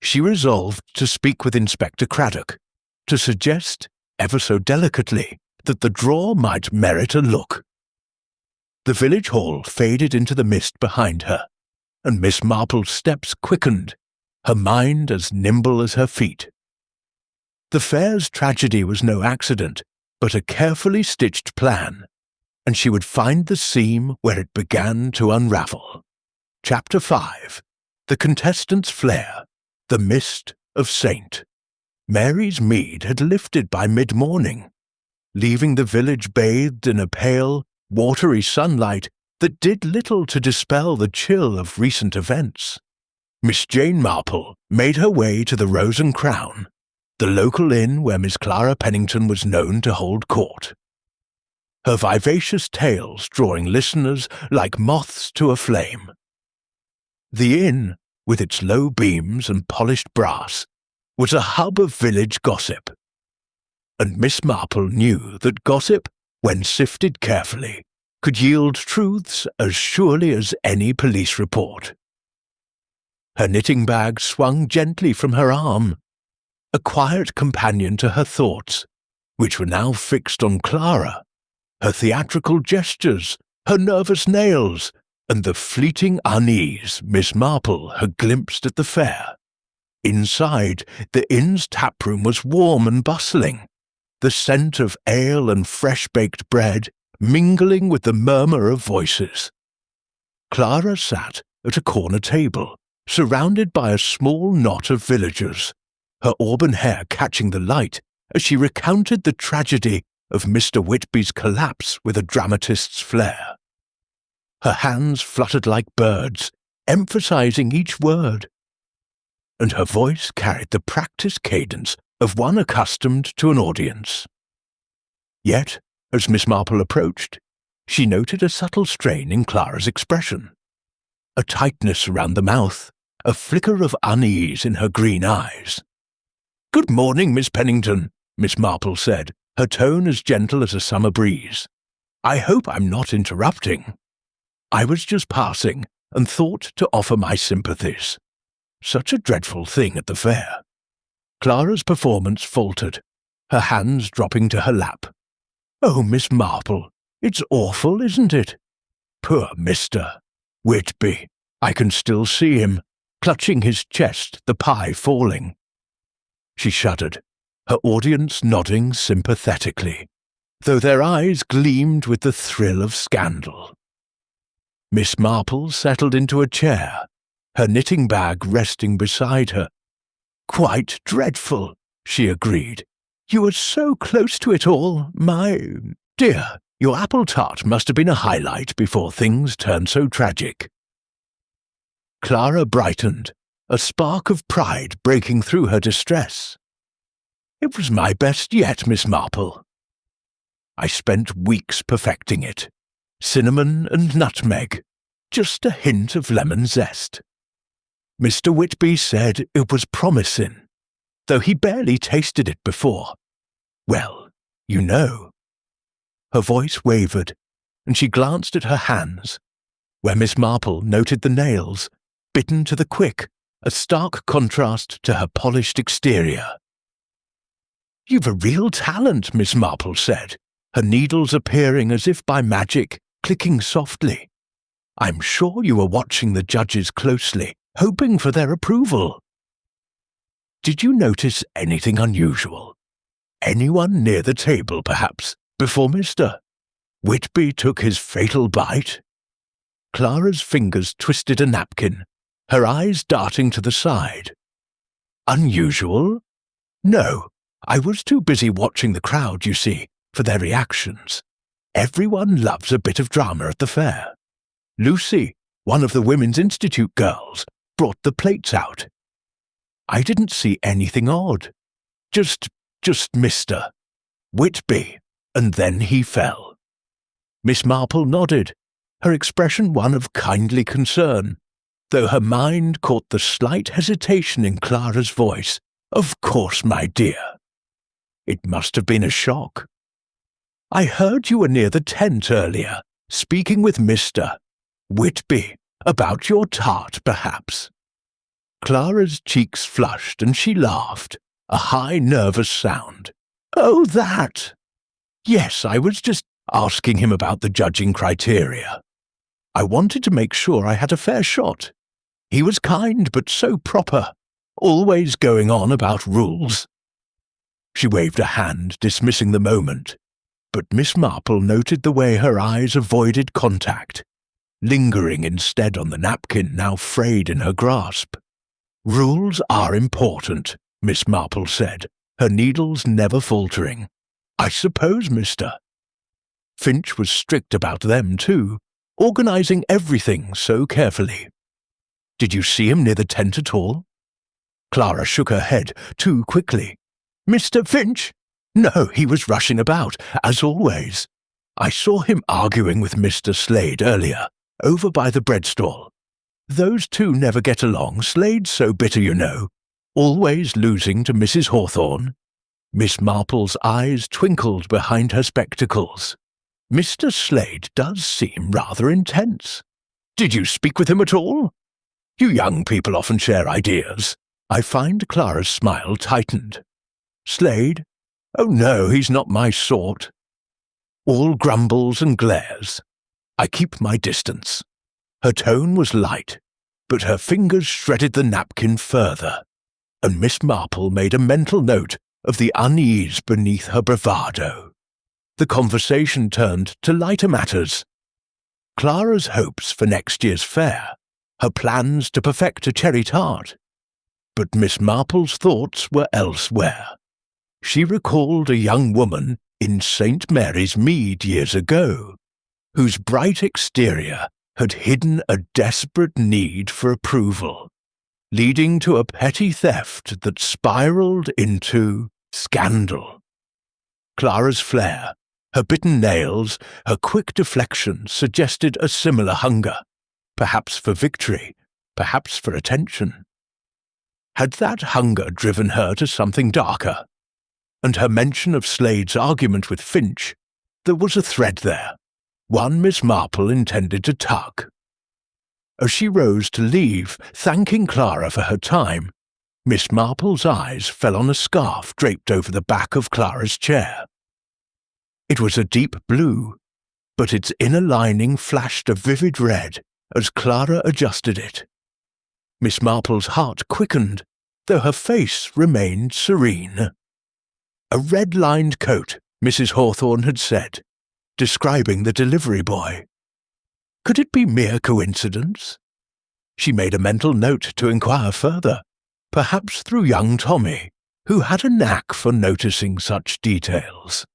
She resolved to speak with Inspector Craddock, to suggest, ever so delicately, that the drawer might merit a look. The village hall faded into the mist behind her, and Miss Marple's steps quickened, her mind as nimble as her feet. The fair's tragedy was no accident, but a carefully stitched plan, and she would find the seam where it began to unravel. Chapter 5. The Contestant's Flare. The Mist of Saint. Mary's Mead had lifted by mid-morning, leaving the village bathed in a pale, watery sunlight that did little to dispel the chill of recent events. Miss Jane Marple made her way to the Rose and Crown, the local inn where Miss Clara Pennington was known to hold court. her vivacious tales drawing listeners like moths to a flame. The inn, with its low beams and polished brass, was a hub of village gossip. And Miss Marple knew that gossip, when sifted carefully, could yield truths as surely as any police report. Her knitting bag swung gently from her arm, a quiet companion to her thoughts, which were now fixed on Clara, her theatrical gestures, her nervous nails, and the fleeting unease Miss Marple had glimpsed at the fair. Inside, the inn's taproom was warm and bustling, the scent of ale and fresh-baked bread mingling with the murmur of voices. Clara sat at a corner table, surrounded by a small knot of villagers, her auburn hair catching the light as she recounted the tragedy of Mr. Whitby's collapse with a dramatist's flair. Her hands fluttered like birds, emphasizing each word, and her voice carried the practiced cadence of one accustomed to an audience. Yet, as Miss Marple approached, she noted a subtle strain in Clara's expression, a tightness around the mouth, a flicker of unease in her green eyes. "Good morning, Miss Pennington," Miss Marple said, her tone as gentle as a summer breeze. "I hope I'm not interrupting. I was just passing and thought to offer my sympathies. Such a dreadful thing at the fair." Clara's performance faltered, her hands dropping to her lap. "Oh, Miss Marple, it's awful, isn't it? Poor Mr. Whitby. I can still see him, clutching his chest, the pie falling." She shuddered, her audience nodding sympathetically, though their eyes gleamed with the thrill of scandal. Miss Marple settled into a chair, her knitting bag resting beside her. "Quite dreadful," she agreed. "You were so close to it all, my dear. Your apple tart must have been a highlight before things turned so tragic." Clara brightened, a spark of pride breaking through her distress. "It was my best yet, Miss Marple. I spent weeks perfecting it. Cinnamon and nutmeg, just a hint of lemon zest. Mr. Whitby said it was promising, though he barely tasted it before. Well, you know." Her voice wavered, and she glanced at her hands, where Miss Marple noted the nails, bitten to the quick, a stark contrast to her polished exterior. "You've a real talent," Miss Marple said, her needles appearing as if by magic, clicking softly. "I'm sure you were watching the judges closely, hoping for their approval. Did you notice anything unusual? Anyone near the table, perhaps, before Mr. Whitby took his fatal bite?" Clara's fingers twisted a napkin, her eyes darting to the side. "Unusual? No, I was too busy watching the crowd, you see, for their reactions. Everyone loves a bit of drama at the fair. Lucy, one of the Women's Institute girls, brought the plates out. I didn't see anything odd. Just Mr. Whitby, and then he fell." Miss Marple nodded, her expression one of kindly concern, though her mind caught the slight hesitation in Clara's voice. "Of course, my dear. It must have been a shock. I heard you were near the tent earlier, speaking with Mr. Whitby about your tart, perhaps." Clara's cheeks flushed and she laughed, a high, nervous sound. "Oh, that! Yes, I was just asking him about the judging criteria. I wanted to make sure I had a fair shot. He was kind but so proper, always going on about rules." She waved a hand, dismissing the moment, but Miss Marple noted the way her eyes avoided contact, lingering instead on the napkin now frayed in her grasp. "Rules are important," Miss Marple said, her needles never faltering. "I suppose, Mr. Finch was strict about them, too, organizing everything so carefully. Did you see him near the tent at all?" Clara shook her head too quickly. "Mr. Finch? No, he was rushing about, as always. I saw him arguing with Mr. Slade earlier, over by the bread stall. Those two never get along. Slade's so bitter, you know, always losing to Mrs. Hawthorne." Miss Marple's eyes twinkled behind her spectacles. "Mr. Slade does seem rather intense. Did you speak with him at all? You young people often share ideas." I find Clara's smile tightened. "Slade? Oh no, he's not my sort. All grumbles and glares. I keep my distance." Her tone was light, but her fingers shredded the napkin further, and Miss Marple made a mental note of the unease beneath her bravado. The conversation turned to lighter matters. Clara's hopes for next year's fair, her plans to perfect a cherry tart. But Miss Marple's thoughts were elsewhere. She recalled a young woman in St. Mary's Mead years ago, whose bright exterior had hidden a desperate need for approval, leading to a petty theft that spiraled into scandal. Clara's flair, her bitten nails, her quick deflection suggested a similar hunger, perhaps for victory, perhaps for attention. Had that hunger driven her to something darker? And her mention of Slade's argument with Finch, there was a thread there, one Miss Marple intended to tug. As she rose to leave, thanking Clara for her time, Miss Marple's eyes fell on a scarf draped over the back of Clara's chair. It was a deep blue, but its inner lining flashed a vivid red as Clara adjusted it. Miss Marple's heart quickened, though her face remained serene. "A red-lined coat," Mrs. Hawthorne had said, describing the delivery boy. Could it be mere coincidence? She made a mental note to inquire further, perhaps through young Tommy, who had a knack for noticing such details.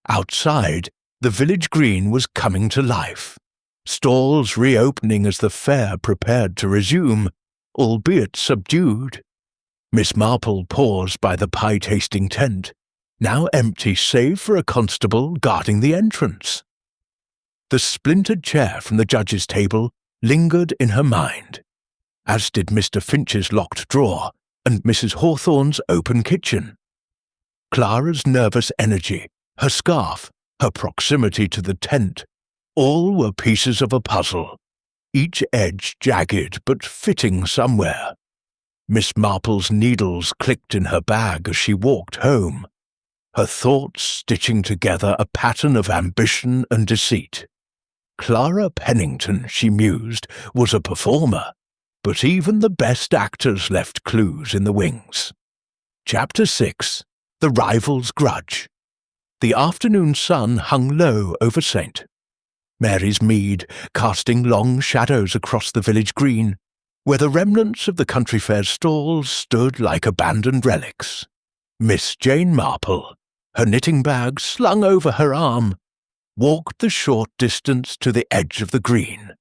Outside, the village green was coming to life, stalls reopening as the fair prepared to resume, albeit subdued. Miss Marple paused by the pie-tasting tent, now empty save for a constable guarding the entrance. The splintered chair from the judge's table lingered in her mind, as did Mr. Finch's locked drawer and Mrs. Hawthorne's open kitchen. Clara's nervous energy, her scarf, her proximity to the tent, all were pieces of a puzzle, each edge jagged but fitting somewhere. Miss Marple's needles clicked in her bag as she walked home, her thoughts stitching together a pattern of ambition and deceit. Clara Pennington, she mused, was a performer, but even the best actors left clues in the wings. Chapter 6. The Rival's Grudge. The afternoon sun hung low over St. Mary's Mead, casting long shadows across the village green, where the remnants of the country fair stalls stood like abandoned relics. Miss Jane Marple, her knitting bag slung over her arm, walked the short distance to the edge of the green,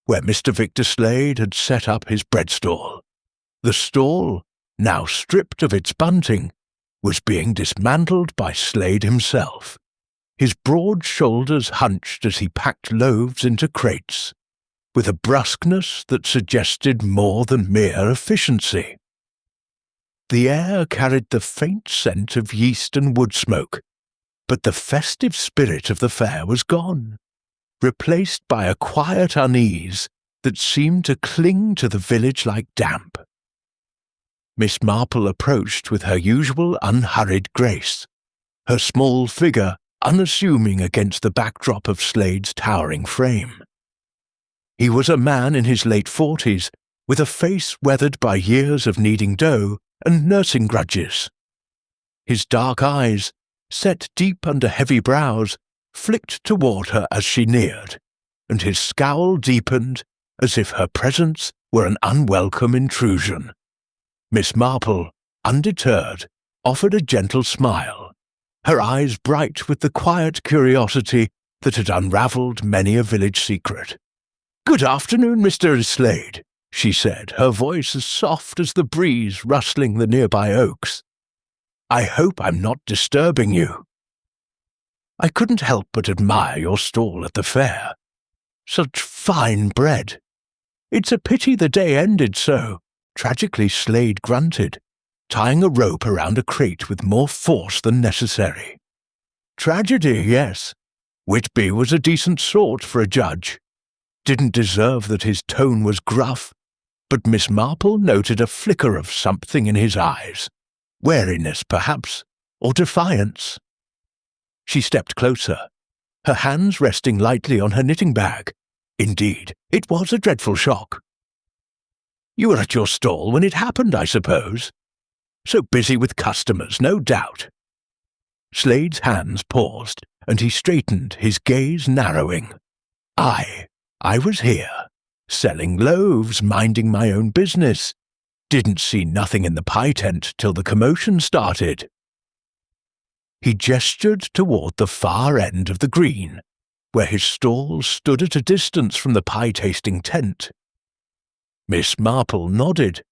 where Mr. Victor Slade had set up his bread stall. The stall, now stripped of its bunting, was being dismantled by Slade himself, his broad shoulders hunched as he packed loaves into crates, with a brusqueness that suggested more than mere efficiency. The air carried the faint scent of yeast and wood smoke, but the festive spirit of the fair was gone, replaced by a quiet unease that seemed to cling to the village like damp. Miss Marple approached with her usual unhurried grace, her small figure unassuming against the backdrop of Slade's towering frame. He was a man in his late 40s, with a face weathered by years of kneading dough and nursing grudges. His dark eyes, set deep under heavy brows, flicked toward her as she neared, and his scowl deepened as if her presence were an unwelcome intrusion. Miss Marple, undeterred, offered a gentle smile, her eyes bright with the quiet curiosity that had unravelled many a village secret. "Good afternoon, Mr. Slade," she said, her voice as soft as the breeze rustling the nearby oaks. "I hope I'm not disturbing you." I couldn't help but admire your stall at the fair. Such fine bread. It's a pity the day ended so, tragically Slade grunted, tying a rope around a crate with more force than necessary. Tragedy, yes. Whitby was a decent sort for a judge. Didn't deserve that his tone was gruff, but Miss Marple noted a flicker of something in his eyes. Wariness, perhaps, or defiance. She stepped closer, her hands resting lightly on her knitting bag. Indeed, it was a dreadful shock. You were at your stall when it happened, I suppose. So busy with customers, no doubt. Slade's hands paused, and he straightened, his gaze narrowing. I was here, selling loaves, minding my own business. Didn't see nothing in the pie tent till the commotion started. He gestured toward the far end of the green, where his stall stood at a distance from the pie-tasting tent. Miss Marple nodded,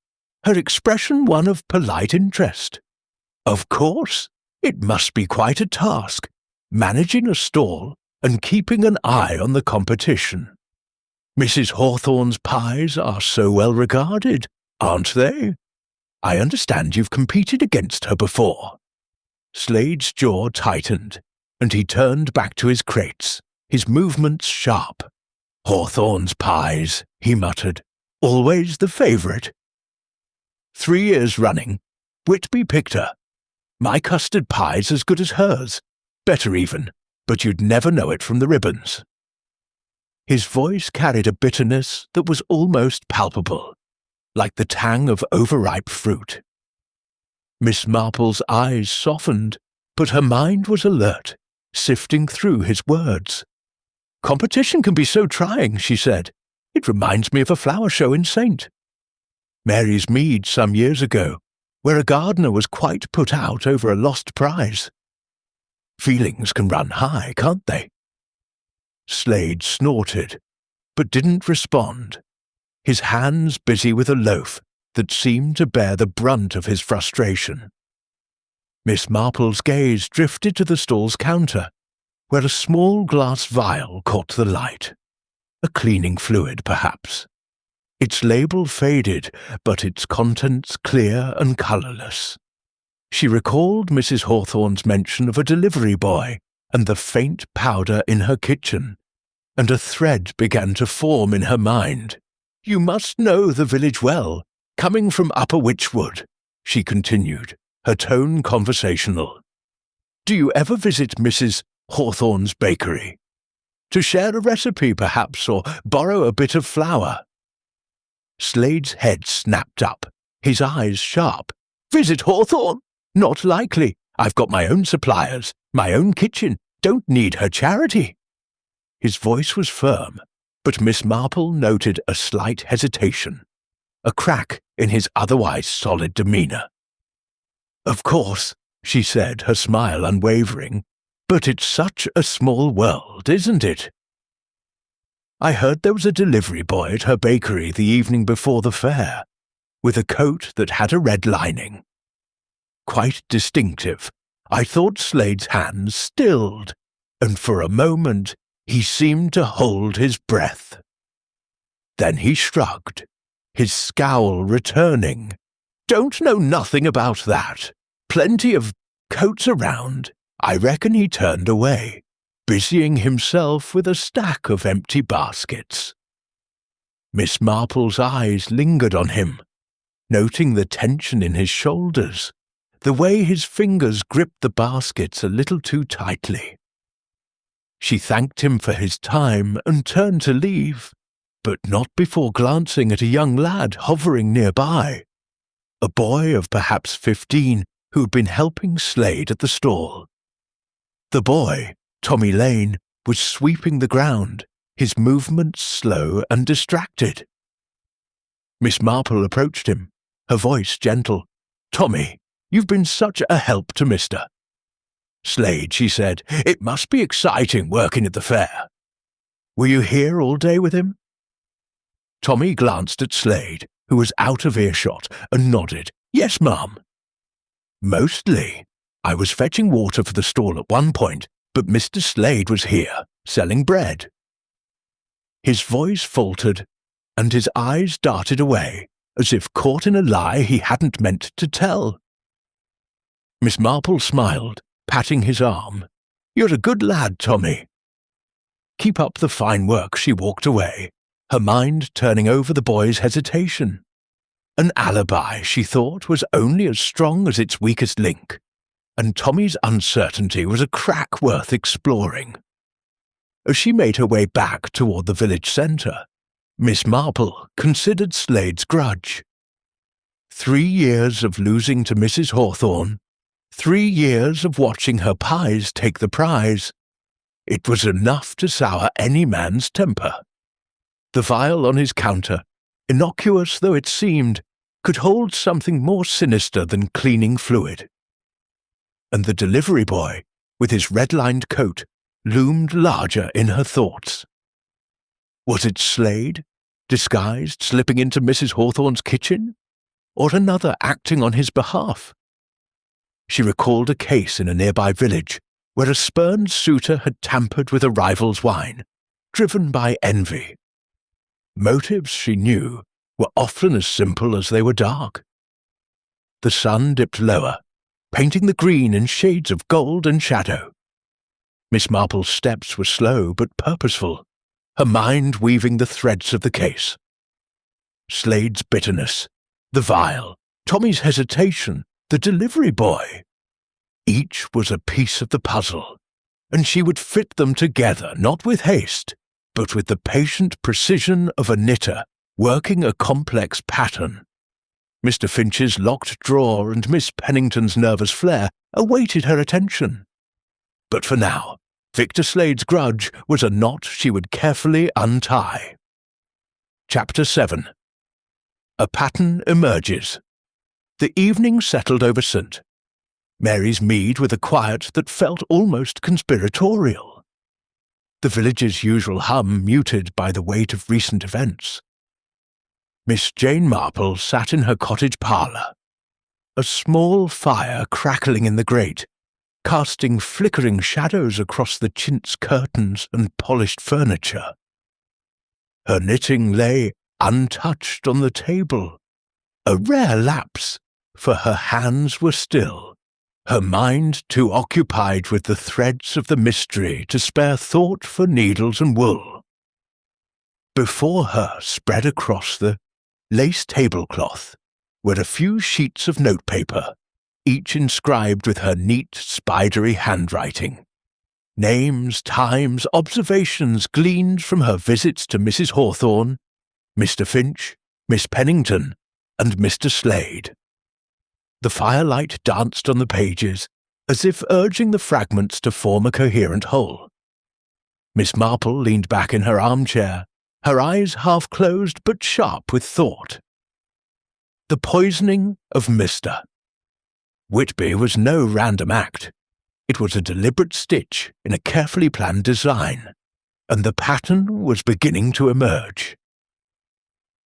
her expression one of polite interest. Of course, it must be quite a task, managing a stall and keeping an eye on the competition. Mrs. Hawthorne's pies are so well regarded, aren't they? I understand you've competed against her before. Slade's jaw tightened, and he turned back to his crates, his movements sharp. Hawthorne's pies, he muttered, always the favourite. 3 years running, Whitby picked her. My custard pie's as good as hers, better even, but you'd never know it from the ribbons. His voice carried a bitterness that was almost palpable, like the tang of overripe fruit. Miss Marple's eyes softened, but her mind was alert, sifting through his words. Competition can be so trying, she said. It reminds me of a flower show in St. Mary's Mead some years ago, where a gardener was quite put out over a lost prize. Feelings can run high, can't they? Slade snorted, but didn't respond, his hands busy with a loaf that seemed to bear the brunt of his frustration. Miss Marple's gaze drifted to the stall's counter, where a small glass vial caught the light. A cleaning fluid, perhaps. Its label faded, but its contents clear and colourless. She recalled Mrs. Hawthorne's mention of a delivery boy and the faint powder in her kitchen, and a thread began to form in her mind. You must know the village well, coming from Upper Witchwood, she continued, her tone conversational. Do you ever visit Mrs. Hawthorne's bakery? To share a recipe, perhaps, or borrow a bit of flour? Slade's head snapped up, his eyes sharp. Visit Hawthorne? Not likely. I've got my own suppliers, my own kitchen, don't need her charity. His voice was firm, but Miss Marple noted a slight hesitation, a crack in his otherwise solid demeanour. Of course, she said, her smile unwavering, but it's such a small world, isn't it? I heard there was a delivery boy at her bakery the evening before the fair, with a coat that had a red lining. Quite distinctive. I thought Slade's hands stilled, and for a moment he seemed to hold his breath. Then he shrugged, his scowl returning. Don't know nothing about that. Plenty of coats around. I reckon he turned away, busying himself with a stack of empty baskets. Miss Marple's eyes lingered on him, noting the tension in his shoulders, the way his fingers gripped the baskets a little too tightly. She thanked him for his time and turned to leave, but not before glancing at a young lad hovering nearby, a boy of perhaps 15 who'd been helping Slade at the stall. The boy, Tommy Lane, was sweeping the ground, his movements slow and distracted. Miss Marple approached him, her voice gentle. Tommy, you've been such a help to Mr. Slade, she said, it must be exciting working at the fair. Were you here all day with him? Tommy glanced at Slade, who was out of earshot, and nodded. Yes, ma'am. Mostly. I was fetching water for the stall at one point, but Mr. Slade was here, selling bread. His voice faltered, and his eyes darted away, as if caught in a lie he hadn't meant to tell. Miss Marple smiled, patting his arm. "You're a good lad, Tommy." "Keep up the fine work," she walked away, her mind turning over the boy's hesitation. An alibi, she thought, was only as strong as its weakest link, and Tommy's uncertainty was a crack worth exploring. As she made her way back toward the village centre, Miss Marple considered Slade's grudge. 3 years of losing to Mrs. Hawthorne, 3 years of watching her pies take the prize. It was enough to sour any man's temper. The vial on his counter, innocuous though it seemed, could hold something more sinister than cleaning fluid. And the delivery boy, with his red-lined coat, loomed larger in her thoughts. Was it Slade, disguised, slipping into Mrs. Hawthorne's kitchen? Or another acting on his behalf? She recalled a case in a nearby village where a spurned suitor had tampered with a rival's wine, driven by envy. Motives, she knew, were often as simple as they were dark. The sun dipped lower, painting the green in shades of gold and shadow. Miss Marple's steps were slow but purposeful, her mind weaving the threads of the case. Slade's bitterness, the vial, Tommy's hesitation, the delivery boy. Each was a piece of the puzzle, and she would fit them together not with haste, but with the patient precision of a knitter working a complex pattern. Mr. Finch's locked drawer and Miss Pennington's nervous flare awaited her attention. But for now, Victor Slade's grudge was a knot she would carefully untie. Chapter 7. A pattern emerges. The evening settled over St. Mary's Mead with a quiet that felt almost conspiratorial. The village's usual hum muted by the weight of recent events. Miss Jane Marple sat in her cottage parlour, a small fire crackling in the grate, casting flickering shadows across the chintz curtains and polished furniture. Her knitting lay untouched on the table, a rare lapse, for her hands were still, her mind too occupied with the threads of the mystery to spare thought for needles and wool. Before her, spread across the lace tablecloth, were a few sheets of notepaper, each inscribed with her neat, spidery handwriting. Names, times, observations gleaned from her visits to Mrs. Hawthorne, Mr. Finch, Miss Pennington, and Mr. Slade. The firelight danced on the pages, as if urging the fragments to form a coherent whole. Miss Marple leaned back in her armchair, her eyes half closed but sharp with thought. The poisoning of Mr. Whitby was no random act. It was a deliberate stitch in a carefully planned design, and the pattern was beginning to emerge.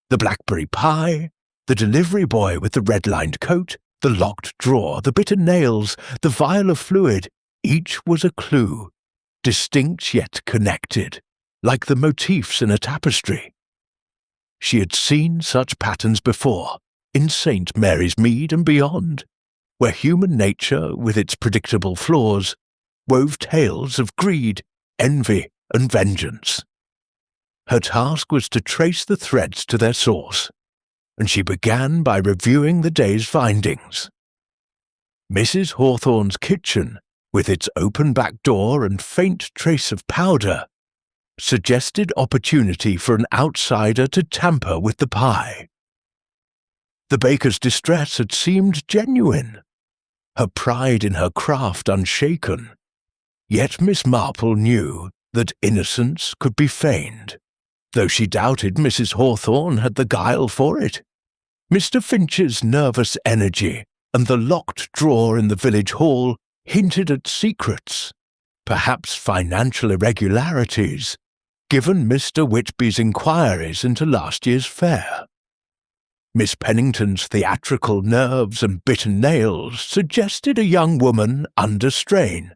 The blackberry pie, the delivery boy with the red-lined coat, the locked drawer, the bitter nails, the vial of fluid, each was a clue, distinct yet connected, like the motifs in a tapestry. She had seen such patterns before, in St. Mary's Mead and beyond, where human nature, with its predictable flaws, wove tales of greed, envy, and vengeance. Her task was to trace the threads to their source, and she began by reviewing the day's findings. Mrs. Hawthorne's kitchen, with its open back door and faint trace of powder, suggested opportunity for an outsider to tamper with the pie. The baker's distress had seemed genuine, her pride in her craft unshaken. Yet Miss Marple knew that innocence could be feigned, though she doubted Mrs. Hawthorne had the guile for it. Mr. Finch's nervous energy and the locked drawer in the village hall hinted at secrets, perhaps financial irregularities, given Mr. Whitby's inquiries into last year's fair. Miss Pennington's theatrical nerves and bitten nails suggested a young woman under strain,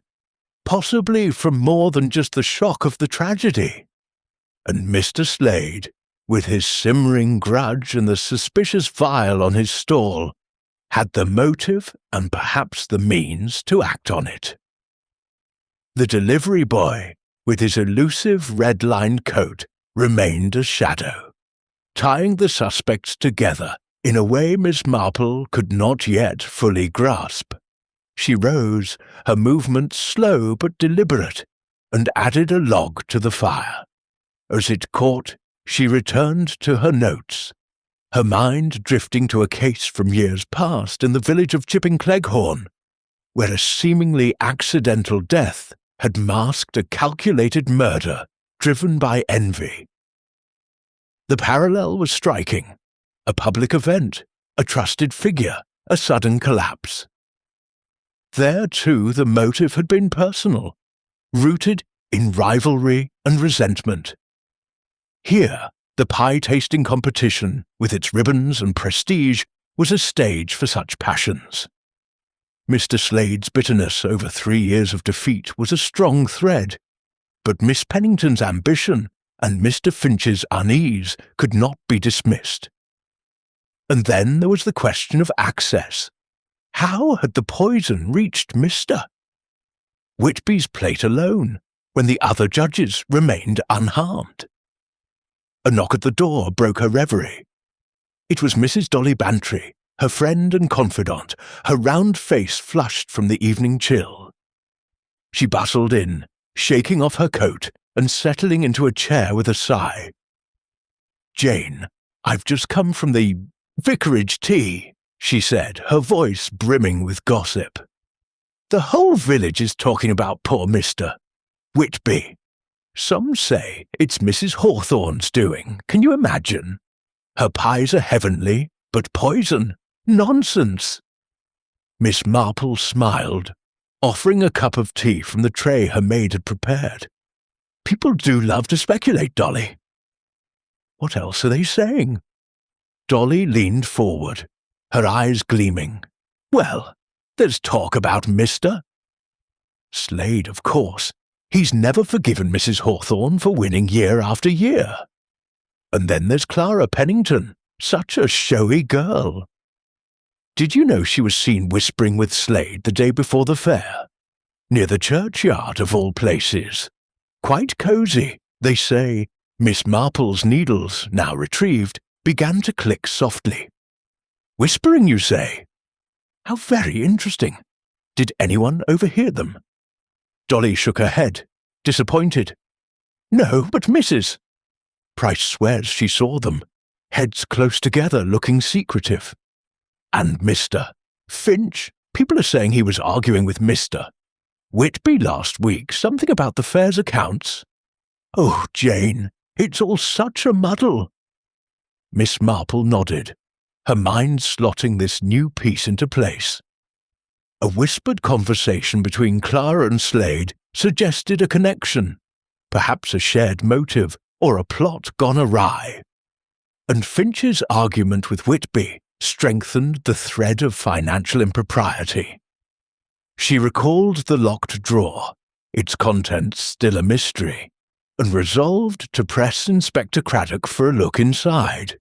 possibly from more than just the shock of the tragedy. And Mr. Slade, with his simmering grudge and the suspicious vial on his stall, had the motive and perhaps the means to act on it. The delivery boy, with his elusive red-lined coat, remained a shadow, tying the suspects together in a way Miss Marple could not yet fully grasp. She rose, her movements slow but deliberate, and added a log to the fire. As it caught, she returned to her notes, her mind drifting to a case from years past in the village of Chipping Cleghorn, where a seemingly accidental death had masked a calculated murder driven by envy. The parallel was striking. A public event, a trusted figure, a sudden collapse. There, too, the motive had been personal, rooted in rivalry and resentment. Here, the pie-tasting competition, with its ribbons and prestige, was a stage for such passions. Mr. Slade's bitterness over 3 years of defeat was a strong thread, but Miss Pennington's ambition and Mr. Finch's unease could not be dismissed. And then there was the question of access. How had the poison reached Mr. Whitby's plate alone, when the other judges remained unharmed? A knock at the door broke her reverie. It was Mrs. Dolly Bantry, her friend and confidant, her round face flushed from the evening chill. She bustled in, shaking off her coat and settling into a chair with a sigh. "Jane, I've just come from the vicarage tea," she said, her voice brimming with gossip. "The whole village is talking about poor Mr. Whitby. Some say it's Mrs. Hawthorne's doing. Can you imagine? Her pies are heavenly, but poison. Nonsense." Miss Marple smiled, offering a cup of tea from the tray her maid had prepared. "People do love to speculate, Dolly." "What else are they saying?" Dolly leaned forward, her eyes gleaming. "Well, there's talk about Mr. Slade, of course. He's never forgiven Mrs. Hawthorne for winning year after year. And then there's Clara Pennington, such a showy girl. Did you know she was seen whispering with Slade the day before the fair? Near the churchyard, of all places. Quite cosy, they say. Miss Marple's needles, now retrieved, began to click softly. Whispering, you say? How very interesting. Did anyone overhear them? Dolly shook her head, disappointed. No, but Mrs. Price swears she saw them, heads close together looking secretive. And Mr. Finch, people are saying he was arguing with Mr. Whitby last week, something about the fair's accounts. Oh, Jane, it's all such a muddle. Miss Marple nodded, her mind slotting this new piece into place. A whispered conversation between Clara and Slade suggested a connection, perhaps a shared motive or a plot gone awry. And Finch's argument with Whitby strengthened the thread of financial impropriety. She recalled the locked drawer, its contents still a mystery, and resolved to press Inspector Craddock for a look inside.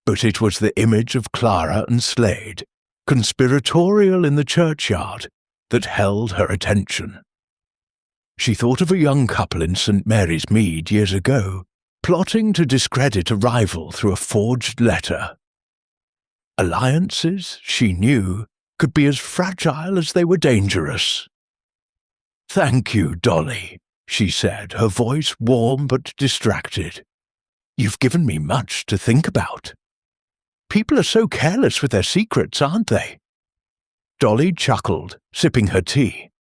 But it was the image of Clara and Slade, conspiratorial in the churchyard, that held her attention. She thought of a young couple in St. Mary's Mead years ago, plotting to discredit a rival through a forged letter. Alliances, she knew, could be as fragile as they were dangerous. Thank you, Dolly, she said, her voice warm but distracted. You've given me much to think about. People are so careless with their secrets, aren't they? Dolly chuckled, sipping her tea.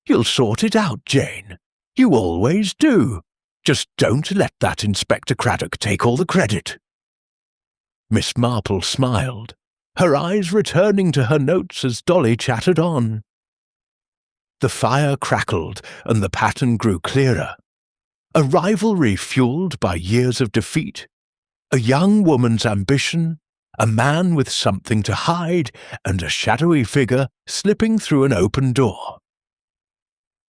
You'll sort it out, Jane. You always do. Just don't let that Inspector Craddock take all the credit. Miss Marple smiled, her eyes returning to her notes as Dolly chattered on. The fire crackled and the pattern grew clearer. A rivalry fueled by years of defeat. A young woman's ambition, a man with something to hide, and a shadowy figure slipping through an open door.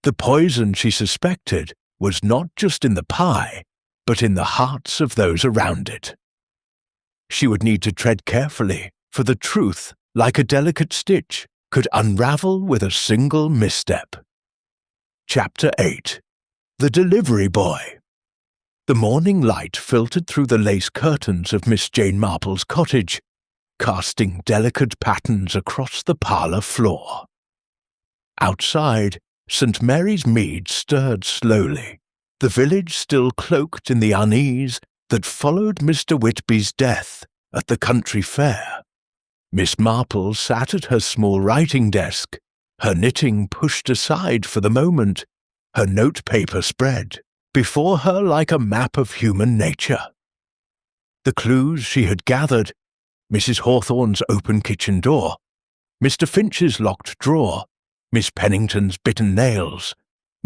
The poison she suspected was not just in the pie, but in the hearts of those around it. She would need to tread carefully, for the truth, like a delicate stitch, could unravel with a single misstep. Chapter 8. The Delivery Boy. The morning light filtered through the lace curtains of Miss Jane Marple's cottage, casting delicate patterns across the parlour floor. Outside, St. Mary's Mead stirred slowly, the village still cloaked in the unease that followed Mr. Whitby's death at the country fair. Miss Marple sat at her small writing desk, her knitting pushed aside for the moment, her notepaper spread before her like a map of human nature. The clues she had gathered, Mrs. Hawthorne's open kitchen door, Mr. Finch's locked drawer, Miss Pennington's bitten nails,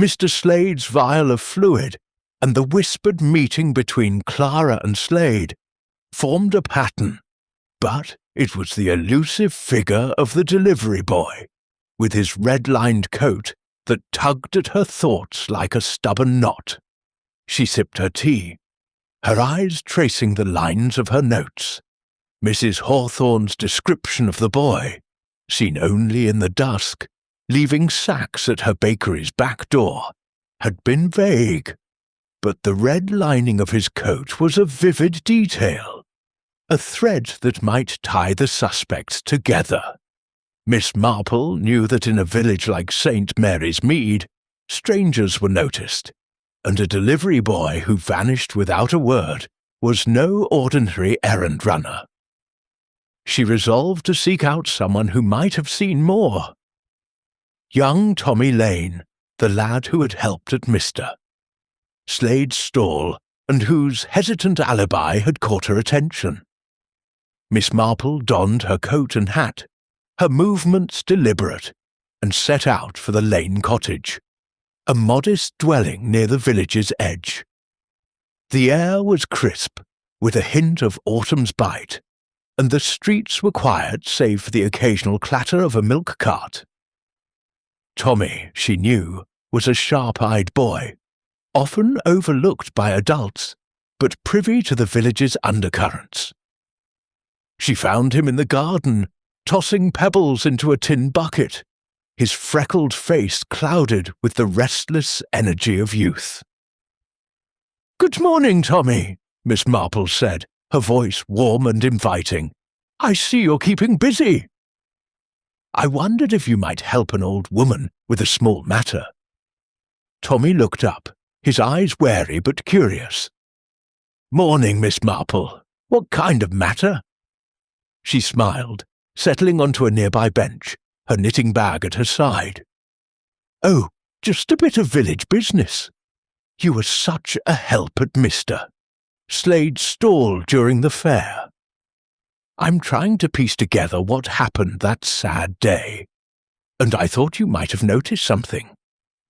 Mr. Slade's vial of fluid, and the whispered meeting between Clara and Slade, formed a pattern, but it was the elusive figure of the delivery boy, with his red-lined coat, that tugged at her thoughts like a stubborn knot. She sipped her tea, her eyes tracing the lines of her notes. Mrs. Hawthorne's description of the boy, seen only in the dusk, leaving sacks at her bakery's back door, had been vague, but the red lining of his coat was a vivid detail, a thread that might tie the suspects together. Miss Marple knew that in a village like St. Mary's Mead, strangers were noticed, and a delivery boy who vanished without a word was no ordinary errand runner. She resolved to seek out someone who might have seen more. Young Tommy Lane, the lad who had helped at Mr. Slade's stall, and whose hesitant alibi had caught her attention. Miss Marple donned her coat and hat, her movements deliberate, and set out for the Lane cottage, a modest dwelling near the village's edge. The air was crisp, with a hint of autumn's bite, and the streets were quiet save for the occasional clatter of a milk cart. Tommy, she knew, was a sharp-eyed boy, often overlooked by adults, but privy to the village's undercurrents. She found him in the garden, tossing pebbles into a tin bucket, his freckled face clouded with the restless energy of youth. "Good morning, Tommy," Miss Marple said, her voice warm and inviting. "I see you're keeping busy." "I wondered if you might help an old woman with a small matter." Tommy looked up, his eyes wary but curious. "Morning, Miss Marple. What kind of matter?" She smiled, settling onto a nearby bench, her knitting bag at her side. "Oh, just a bit of village business. You were such a help at Mr. Slade's stall during the fair. I'm trying to piece together what happened that sad day, and I thought you might have noticed something.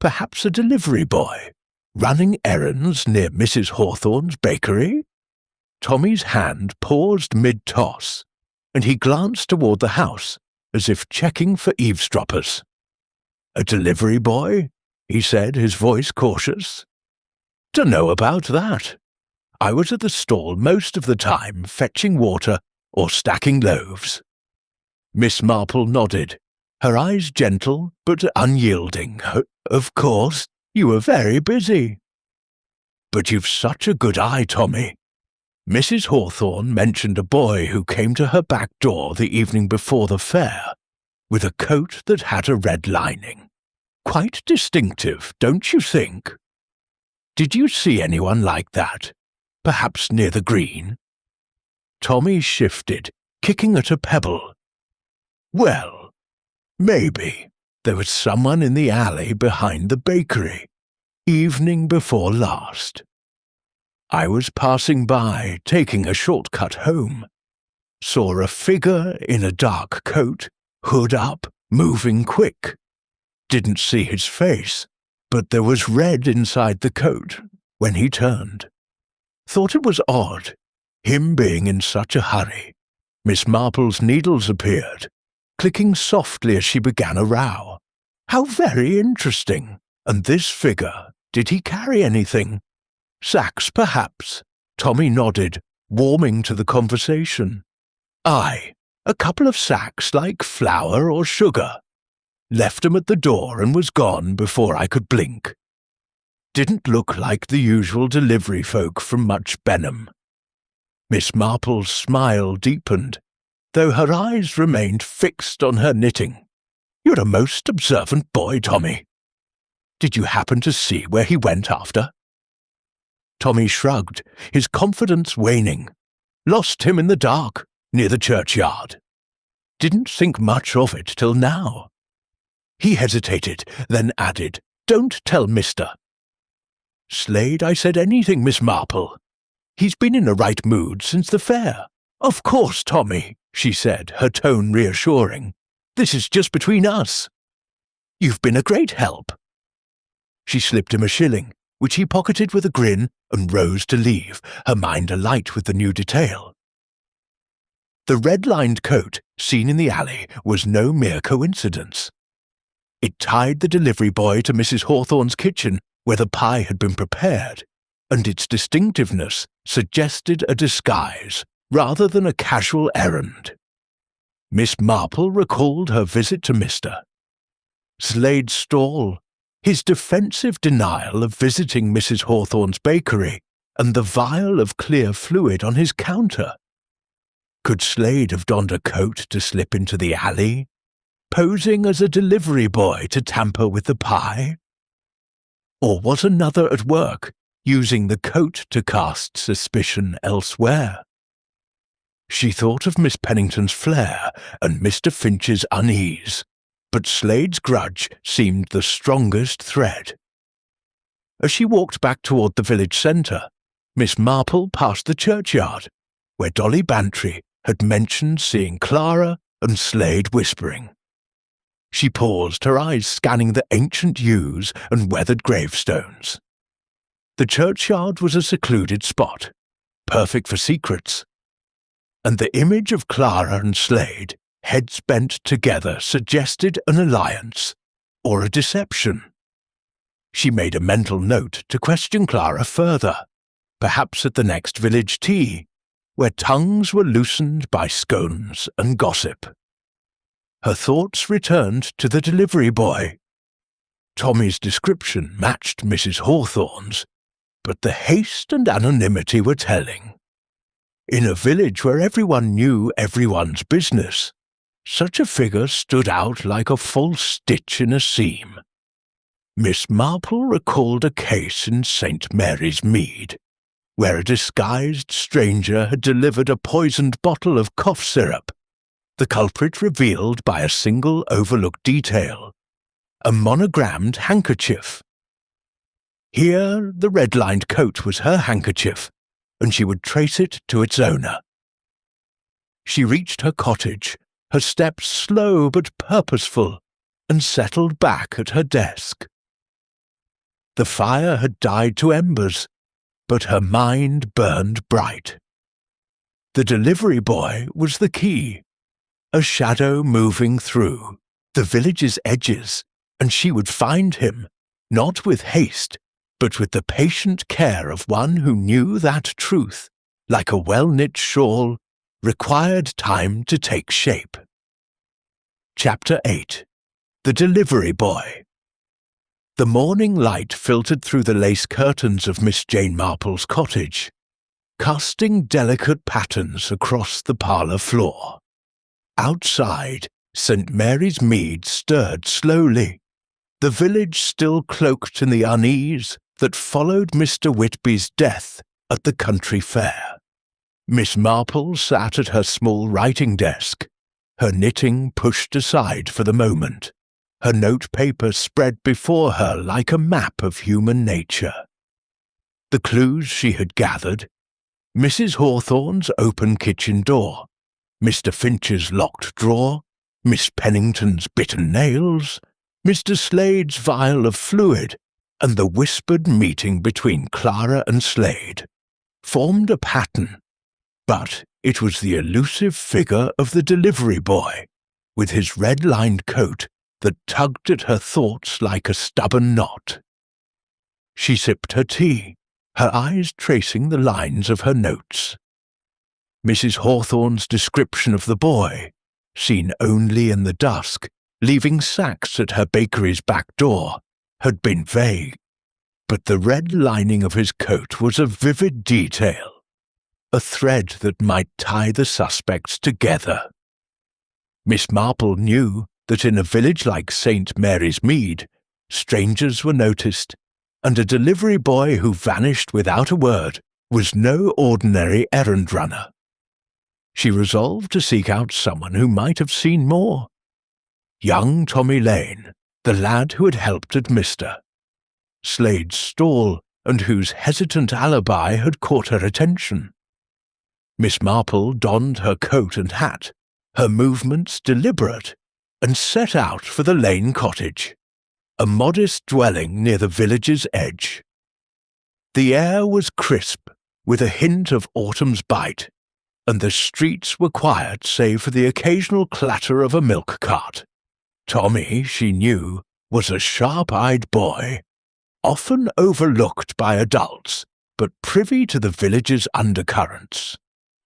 Perhaps a delivery boy, running errands near Mrs. Hawthorne's bakery?" Tommy's hand paused mid-toss, and he glanced toward the house, as if checking for eavesdroppers. "A delivery boy?" he said, his voice cautious. "Dunno about that. I was at the stall most of the time, fetching water or stacking loaves." Miss Marple nodded, her eyes gentle but unyielding. "Of course, you were very busy." "But you've such a good eye, Tommy. Mrs. Hawthorne mentioned a boy who came to her back door the evening before the fair, with a coat that had a red lining. Quite distinctive, don't you think? Did you see anyone like that? Perhaps near the green?" Tommy shifted, kicking at a pebble. "Well, maybe. There was someone in the alley behind the bakery, evening before last. I was passing by, taking a shortcut home. Saw a figure in a dark coat, hood up, moving quick. Didn't see his face, but there was red inside the coat when he turned. Thought it was odd, him being in such a hurry. Miss Marple's needles appeared, clicking softly as she began a row. How very interesting, And this figure, did he carry anything? Sacks, perhaps? Tommy nodded, warming to the conversation. Aye, a couple of sacks like flour or sugar. Left 'em at the door and was gone before I could blink. Didn't look like the usual delivery folk from Much Benham. Miss Marple's smile deepened, though her eyes remained fixed on her knitting. You're a most observant boy, Tommy. Did you happen to see where he went after? Tommy shrugged, his confidence waning. Lost him in the dark, near the churchyard. Didn't think much of it till now. He hesitated, then added, Don't tell Mister. Slade, I said anything, Miss Marple. He's been in a right mood since the fair. Of course, Tommy, she said, her tone reassuring. This is just between us. You've been a great help. She slipped him a shilling, which he pocketed with a grin and rose to leave, her mind alight with the new detail. The red-lined coat seen in the alley was no mere coincidence. It tied the delivery boy to Mrs. Hawthorne's kitchen, where the pie had been prepared, and its distinctiveness suggested a disguise rather than a casual errand. Miss Marple recalled her visit to Mr. Slade's stall, his defensive denial of visiting Mrs. Hawthorne's bakery, and the vial of clear fluid on his counter. Could Slade have donned a coat to slip into the alley, posing as a delivery boy to tamper with the pie? Or was another at work, using the coat to cast suspicion elsewhere? She thought of Miss Pennington's flair and Mr. Finch's unease, but Slade's grudge seemed the strongest thread. As she walked back toward the village centre, Miss Marple passed the churchyard, where Dolly Bantry had mentioned seeing Clara and Slade whispering. She paused, her eyes scanning the ancient yews and weathered gravestones. The churchyard was a secluded spot, perfect for secrets, and the image of Clara and Slade, heads bent together, suggested an alliance or a deception. She made a mental note to question Clara further, perhaps at the next village tea, where tongues were loosened by scones and gossip. Her thoughts returned to the delivery boy. Tommy's description matched Mrs. Hawthorne's, but the haste and anonymity were telling. In a village where everyone knew everyone's business, such a figure stood out like a false stitch in a seam. Miss Marple recalled a case in St. Mary's Mead, where a disguised stranger had delivered a poisoned bottle of cough syrup, the culprit revealed by a single overlooked detail, a monogrammed handkerchief. Here the red-lined coat was her handkerchief, and she would trace it to its owner. She reached her cottage, her steps slow but purposeful, and settled back at her desk. The fire had died to embers, but her mind burned bright. The delivery boy was the key, a shadow moving through the village's edges, and she would find him, not with haste, but with the patient care of one who knew that truth, like a well-knit shawl, required time to take shape. Chapter 8. The Delivery Boy. The morning light filtered through the lace curtains of Miss Jane Marple's cottage, casting delicate patterns across the parlour floor. Outside, St. Mary's Mead stirred slowly, the village still cloaked in the unease that followed Mr. Whitby's death at the country fair. Miss Marple sat at her small writing desk, her knitting pushed aside for the moment, her notepaper spread before her like a map of human nature. The clues she had gathered: Mrs. Hawthorne's open kitchen door, Mr. Finch's locked drawer, Miss Pennington's bitten nails, Mr. Slade's vial of fluid, and the whispered meeting between Clara and Slade, formed a pattern. But it was the elusive figure of the delivery boy, with his red-lined coat that tugged at her thoughts like a stubborn knot. She sipped her tea, her eyes tracing the lines of her notes. Mrs. Hawthorne's description of the boy, seen only in the dusk, leaving sacks at her bakery's back door, had been vague, but the red lining of his coat was a vivid detail, a thread that might tie the suspects together. Miss Marple knew that in a village like St. Mary's Mead, strangers were noticed, and a delivery boy who vanished without a word was no ordinary errand runner. She resolved to seek out someone who might have seen more. Young Tommy Lane, the lad who had helped at Mr. Slade's stall and whose hesitant alibi had caught her attention. Miss Marple donned her coat and hat, her movements deliberate, and set out for the Lane cottage, a modest dwelling near the village's edge. The air was crisp, with a hint of autumn's bite, and the streets were quiet save for the occasional clatter of a milk cart. Tommy, she knew, was a sharp-eyed boy, often overlooked by adults, but privy to the village's undercurrents.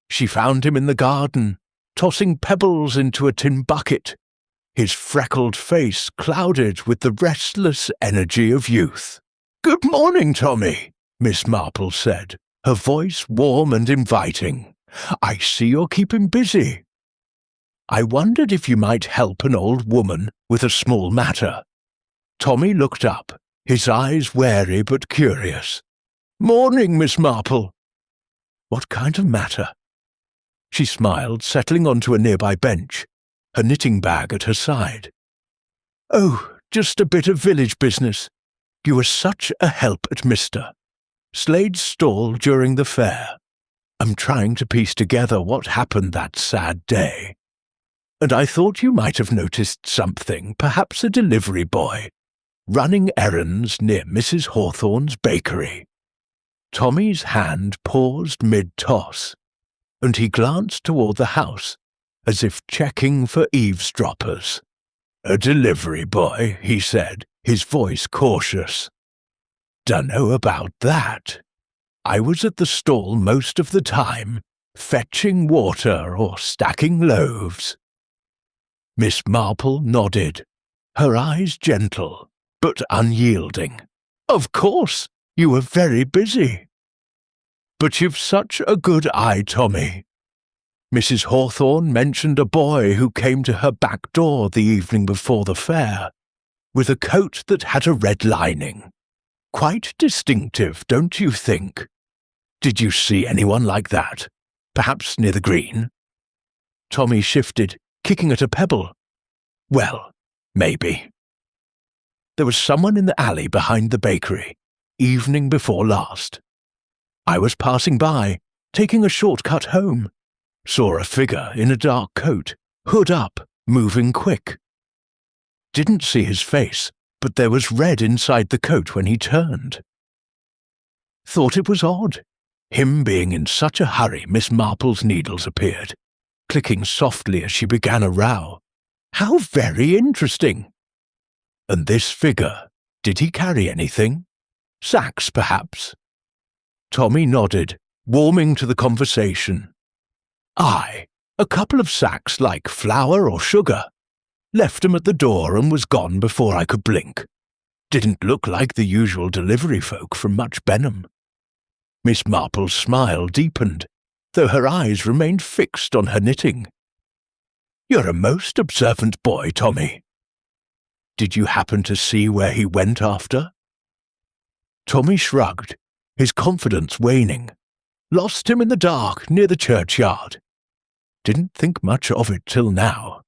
She found him in the garden, tossing pebbles into a tin bucket, his freckled face clouded with the restless energy of youth. "Good morning, Tommy," Miss Marple said, her voice warm and inviting. "I see you're keeping busy. I wondered if you might help an old woman with a small matter." Tommy looked up, his eyes wary but curious. "Morning, Miss Marple." "What kind of matter?" She smiled, settling onto a nearby bench, her knitting bag at her side. "Oh, just a bit of village business. You were such a help at Mr. Slade's stall during the fair. I'm trying to piece together what happened that sad day. And I thought you might have noticed something, perhaps a delivery boy, running errands near Mrs. Hawthorne's bakery." Tommy's hand paused mid-toss, and he glanced toward the house, as if checking for eavesdroppers. "A delivery boy," he said, his voice cautious. "Dunno about that. I was at the stall most of the time, fetching water or stacking loaves." Miss Marple nodded, her eyes gentle, but unyielding. "Of course, you were very busy. But you've such a good eye, Tommy. Mrs. Hawthorne mentioned a boy who came to her back door the evening before the fair, with a coat that had a red lining. Quite distinctive, don't you think? Did you see anyone like that? Perhaps near the green?" Tommy shifted, kicking at a pebble. "Well, maybe. There was someone in the alley behind the bakery, evening before last. I was passing by, taking a shortcut home. Saw a figure in a dark coat, hood up, moving quick. Didn't see his face, but there was red inside the coat when he turned. Thought it was odd, him being in such a hurry. Miss Marple's needles appeared, clicking softly as she began a row. How very interesting. And this figure, did he carry anything? Sacks, perhaps?" Tommy nodded, warming to the conversation. "Aye, a couple of sacks like flour or sugar. Left 'em at the door and was gone before I could blink. Didn't look like the usual delivery folk from much Benham." Miss Marple's smile deepened, though her eyes remained fixed on her knitting. "You're a most observant boy, Tommy. Did you happen to see where he went after?" Tommy shrugged, his confidence waning. "Lost him in the dark near the churchyard. Didn't think much of it till now."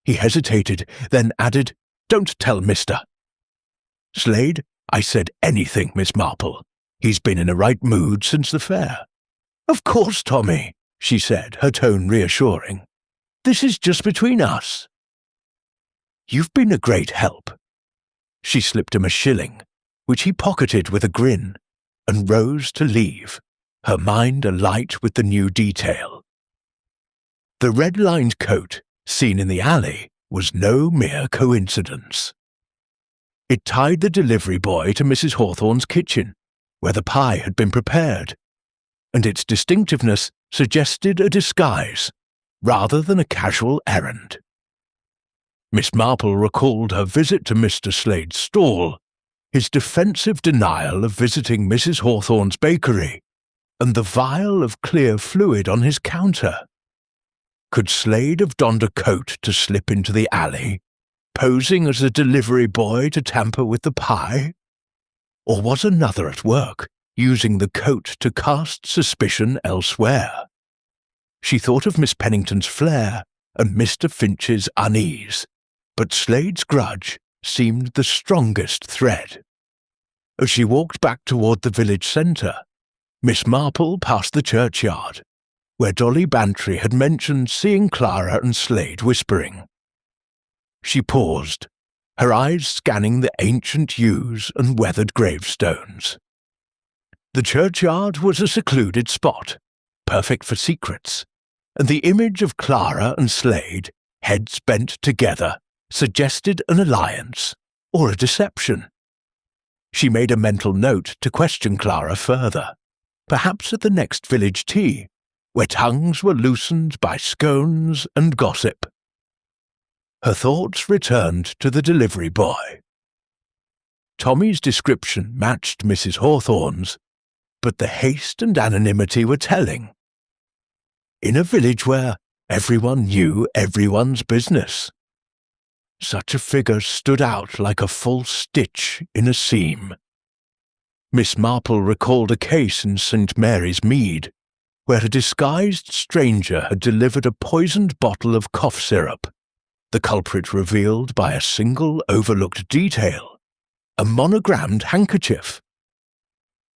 He hesitated, then added, "Don't tell Mr. Slade, I said anything, Miss Marple. He's been in a right mood since the fair." "Of course, Tommy," she said, her tone reassuring. "This is just between us." "You've been a great help." She slipped him a shilling, which he pocketed with a grin, and rose to leave, her mind alight with the new detail. The red-lined coat, seen in the alley, was no mere coincidence. It tied the delivery boy to Mrs. Hawthorne's kitchen, where the pie had been prepared, and its distinctiveness suggested a disguise, rather than a casual errand. Miss Marple recalled her visit to Mr. Slade's stall, his defensive denial of visiting Mrs. Hawthorne's bakery, and the vial of clear fluid on his counter. Could Slade have donned a coat to slip into the alley, posing as a delivery boy to tamper with the pie? Or was another at work, using the coat to cast suspicion elsewhere? She thought of Miss Pennington's flair and Mr. Finch's unease, but Slade's grudge seemed the strongest thread. As she walked back toward the village centre, Miss Marple passed the churchyard, where Dolly Bantry had mentioned seeing Clara and Slade whispering. She paused, her eyes scanning the ancient yews and weathered gravestones. The churchyard was a secluded spot, perfect for secrets, and the image of Clara and Slade, heads bent together, suggested an alliance or a deception. She made a mental note to question Clara further, perhaps at the next village tea, where tongues were loosened by scones and gossip. Her thoughts returned to the delivery boy. Tommy's description matched Mrs. Hawthorne's, but the haste and anonymity were telling. In a village where everyone knew everyone's business, such a figure stood out like a false stitch in a seam. Miss Marple recalled a case in St. Mary's Mead, where a disguised stranger had delivered a poisoned bottle of cough syrup, the culprit revealed by a single overlooked detail, a monogrammed handkerchief.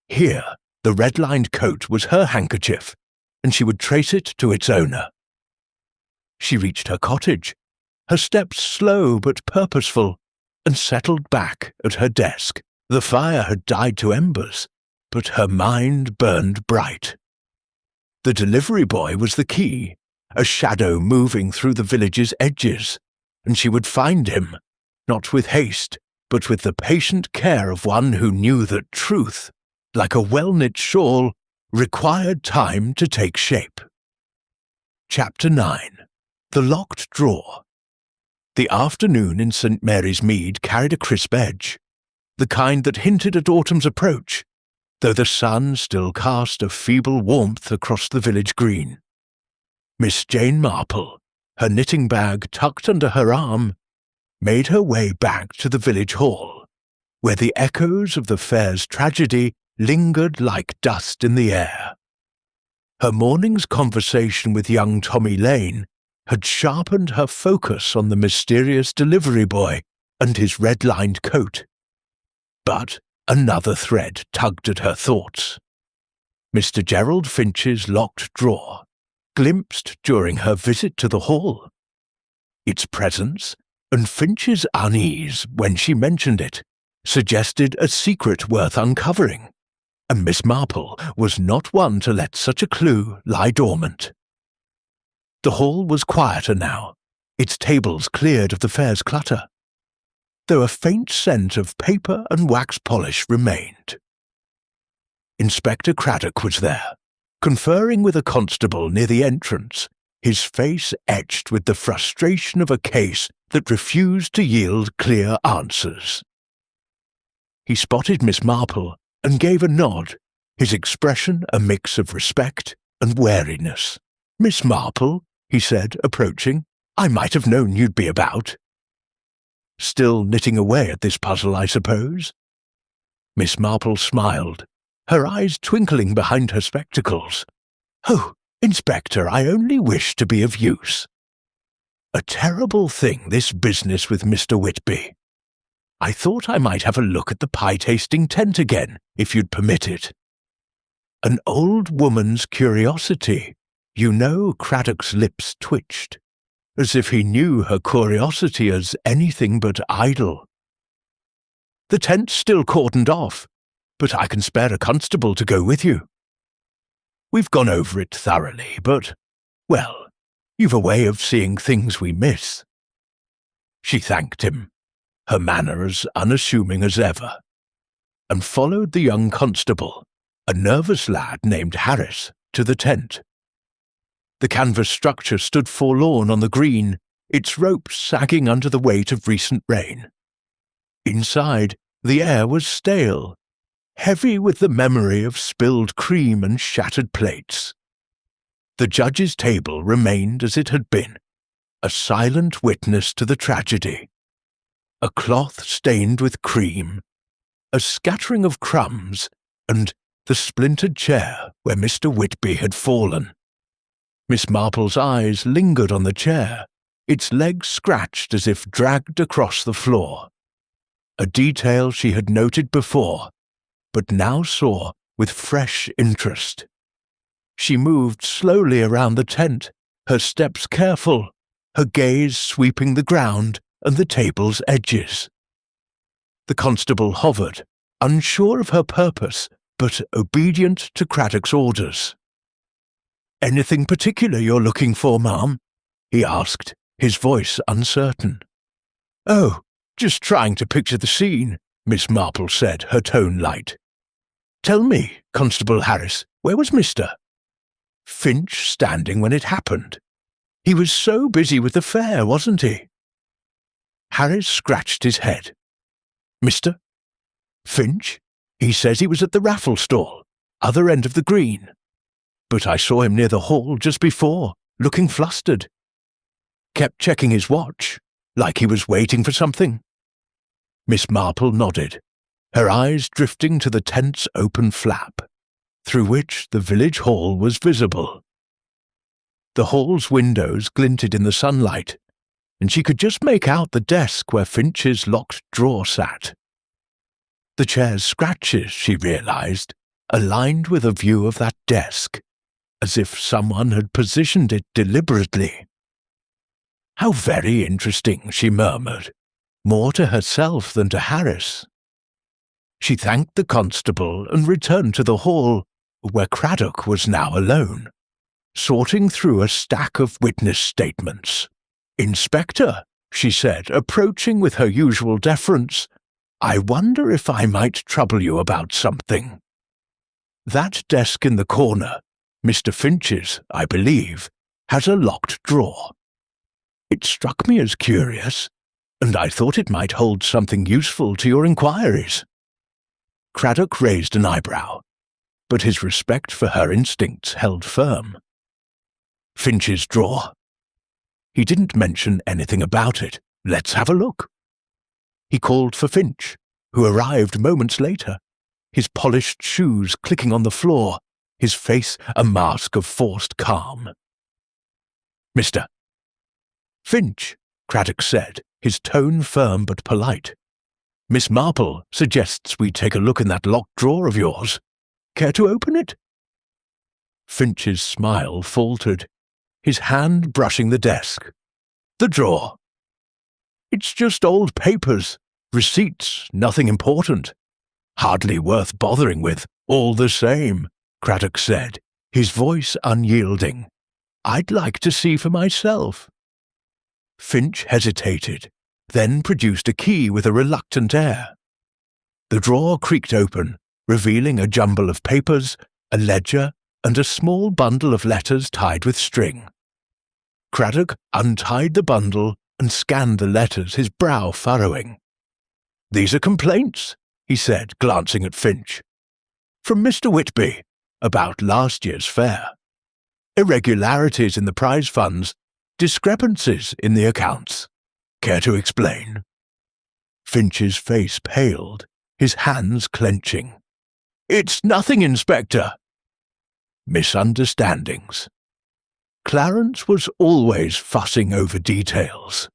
Here, the red-lined coat was her handkerchief, and she would trace it to its owner. She reached her cottage, her steps slow but purposeful, and settled back at her desk. The fire had died to embers, but her mind burned bright. The delivery boy was the key, a shadow moving through the village's edges, and she would find him, not with haste, but with the patient care of one who knew that truth, like a well-knit shawl, required time to take shape. Chapter 9. The Locked Drawer. The afternoon in St. Mary's Mead carried a crisp edge, the kind that hinted at autumn's approach, though the sun still cast a feeble warmth across the village green. Miss Jane Marple, her knitting bag tucked under her arm, made her way back to the village hall, where the echoes of the fair's tragedy lingered like dust in the air. Her morning's conversation with young Tommy Lane had sharpened her focus on the mysterious delivery boy and his red-lined coat. But another thread tugged at her thoughts. Mr. Gerald Finch's locked drawer, glimpsed during her visit to the hall. Its presence, and Finch's unease when she mentioned it, suggested a secret worth uncovering, and Miss Marple was not one to let such a clue lie dormant. The hall was quieter now, its tables cleared of the fair's clutter, though a faint scent of paper and wax polish remained. Inspector Craddock was there, conferring with a constable near the entrance, his face etched with the frustration of a case that refused to yield clear answers. He spotted Miss Marple and gave a nod, his expression a mix of respect and wariness. "Miss Marple," he said, approaching, "I might have known you'd be about." "Still knitting away at this puzzle, I suppose?" Miss Marple smiled, her eyes twinkling behind her spectacles. "Oh, Inspector, I only wish to be of use. A terrible thing, this business with Mr. Whitby. I thought I might have a look at the pie-tasting tent again, if you'd permit it." An old woman's curiosity. You know, Craddock's lips twitched, as if he knew her curiosity as anything but idle. "The tent's still cordoned off, but I can spare a constable to go with you. We've gone over it thoroughly, but, well, you've a way of seeing things we miss." She thanked him, her manner as unassuming as ever, and followed the young constable, a nervous lad named Harris, to the tent. The canvas structure stood forlorn on the green, its ropes sagging under the weight of recent rain. Inside, the air was stale, heavy with the memory of spilled cream and shattered plates. The judge's table remained as it had been, a silent witness to the tragedy. A cloth stained with cream, a scattering of crumbs, and the splintered chair where Mr. Whitby had fallen. Miss Marple's eyes lingered on the chair, its legs scratched as if dragged across the floor. A detail she had noted before, but now saw with fresh interest. She moved slowly around the tent, her steps careful, her gaze sweeping the ground and the table's edges. The constable hovered, unsure of her purpose, but obedient to Craddock's orders. "Anything particular you're looking for, ma'am?" he asked, his voice uncertain. "Oh, just trying to picture the scene," Miss Marple said, her tone light. "Tell me, Constable Harris, where was Mr. Finch standing when it happened? He was so busy with the fair, wasn't he?" Harris scratched his head. "Mr. Finch? He says he was at the raffle stall, other end of the green. But I saw him near the hall just before, looking flustered. Kept checking his watch, like he was waiting for something." Miss Marple nodded, her eyes drifting to the tent's open flap, through which the village hall was visible. The hall's windows glinted in the sunlight, and she could just make out the desk where Finch's locked drawer sat. The chair's scratches, she realized, aligned with a view of that desk, as if someone had positioned it deliberately. "How very interesting," she murmured, more to herself than to Harris. She thanked the constable and returned to the hall, where Craddock was now alone, sorting through a stack of witness statements. "Inspector," she said, approaching with her usual deference, "I wonder if I might trouble you about something. That desk in the corner, Mr. Finch's, I believe, has a locked drawer. It struck me as curious, and I thought it might hold something useful to your inquiries." Craddock raised an eyebrow, but his respect for her instincts held firm. "Finch's drawer? He didn't mention anything about it. Let's have a look." He called for Finch, who arrived moments later, his polished shoes clicking on the floor, his face a mask of forced calm. "Mr. Finch," Craddock said, his tone firm but polite. "Miss Marple suggests we take a look in that locked drawer of yours. Care to open it?" Finch's smile faltered, his hand brushing the desk. "The drawer? It's just old papers, receipts, nothing important. Hardly worth bothering with, all the same," Craddock said, his voice unyielding. "I'd like to see for myself." Finch hesitated, then produced a key with a reluctant air. The drawer creaked open, revealing a jumble of papers, a ledger, and a small bundle of letters tied with string. Craddock untied the bundle and scanned the letters, his brow furrowing. "These are complaints," he said, glancing at Finch. "From Mr. Whitby, about last year's fair. Irregularities in the prize funds, discrepancies in the accounts. Care to explain?" Finch's face paled, his hands clenching. "It's nothing, Inspector." Misunderstandings. Clarence was always fussing over details.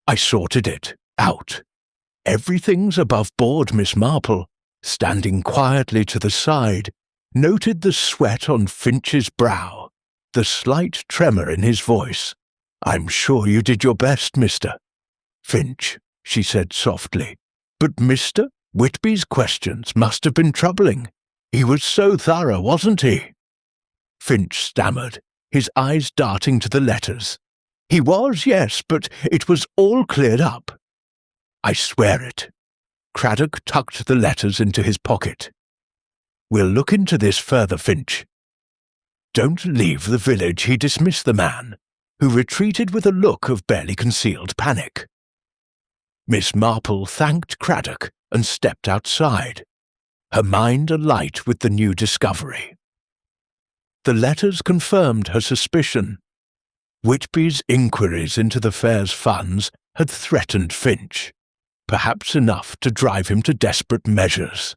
"I sorted it out. Everything's above board." Miss Marple, standing quietly to the side, noted the sweat on Finch's brow, the slight tremor in his voice. "I'm sure you did your best, Mr. Finch," she said softly. "But Mr. Whitby's questions must have been troubling. He was so thorough, wasn't he?" Finch stammered, his eyes darting to the letters. He was, yes, but it was all cleared up. I swear it. Craddock tucked the letters into his pocket. We'll look into this further, Finch. Don't leave the village, he dismissed the man, who retreated with a look of barely concealed panic. Miss Marple thanked Craddock and stepped outside, her mind alight with the new discovery. The letters confirmed her suspicion. Whitby's inquiries into the fair's funds had threatened Finch, perhaps enough to drive him to desperate measures.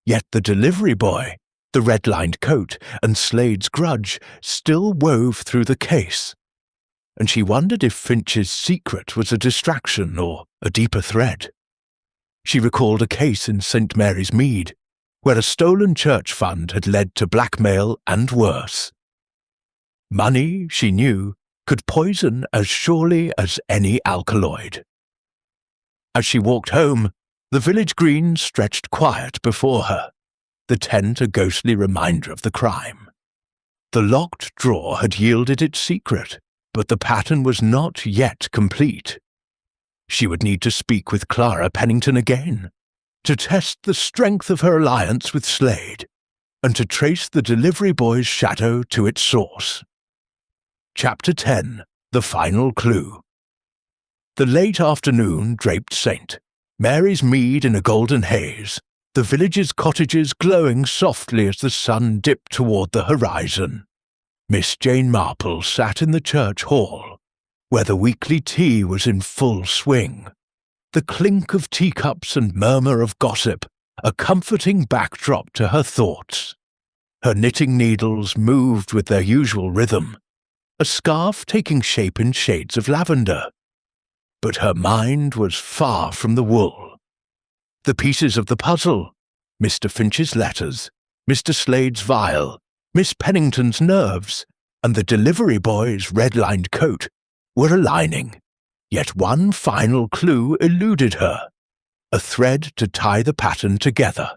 Yet the delivery boy, the red-lined coat, and Slade's grudge still wove through the case, and she wondered if Finch's secret was a distraction or a deeper threat. She recalled a case in St. Mary's Mead, where a stolen church fund had led to blackmail and worse. Money, she knew, could poison as surely as any alkaloid. As she walked home, the village green stretched quiet before her, the tent a ghostly reminder of the crime. The locked drawer had yielded its secret, but the pattern was not yet complete. She would need to speak with Clara Pennington again, to test the strength of her alliance with Slade, and to trace the delivery boy's shadow to its source. Chapter 10. The Final Clue. The late afternoon draped St. Mary's Mead in a golden haze, the village's cottages glowing softly as the sun dipped toward the horizon. Miss Jane Marple sat in the church hall, where the weekly tea was in full swing, the clink of teacups and murmur of gossip a comforting backdrop to her thoughts. Her knitting needles moved with their usual rhythm, a scarf taking shape in shades of lavender. But her mind was far from the wool. The pieces of the puzzle, Mr. Finch's letters, Mr. Slade's vial, Miss Pennington's nerves, and the delivery boy's red-lined coat, were aligning, yet one final clue eluded her, a thread to tie the pattern together.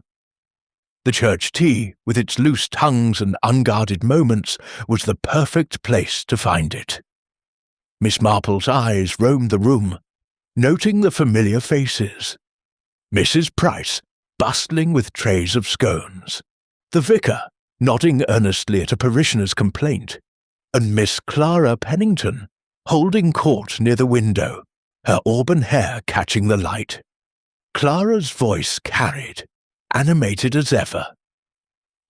The church tea, with its loose tongues and unguarded moments, was the perfect place to find it. Miss Marple's eyes roamed the room, noting the familiar faces. Mrs. Price, bustling with trays of scones, the vicar, nodding earnestly at a parishioner's complaint, and Miss Clara Pennington, holding court near the window, her auburn hair catching the light. Clara's voice carried, animated as ever.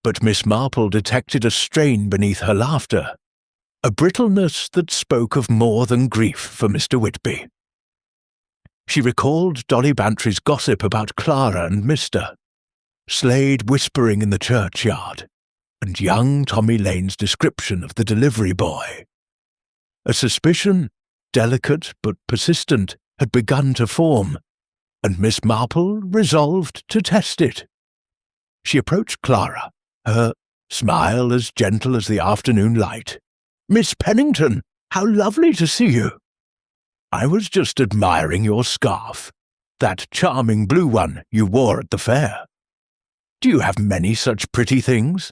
But Miss Marple detected a strain beneath her laughter, a brittleness that spoke of more than grief for Mr. Whitby. She recalled Dolly Bantry's gossip about Clara and Mr. Slade whispering in the churchyard, and young Tommy Lane's description of the delivery boy. A suspicion, delicate but persistent, had begun to form, and Miss Marple resolved to test it. She approached Clara, her smile as gentle as the afternoon light. "Miss Pennington, how lovely to see you! I was just admiring your scarf, that charming blue one you wore at the fair. Do you have many such pretty things?"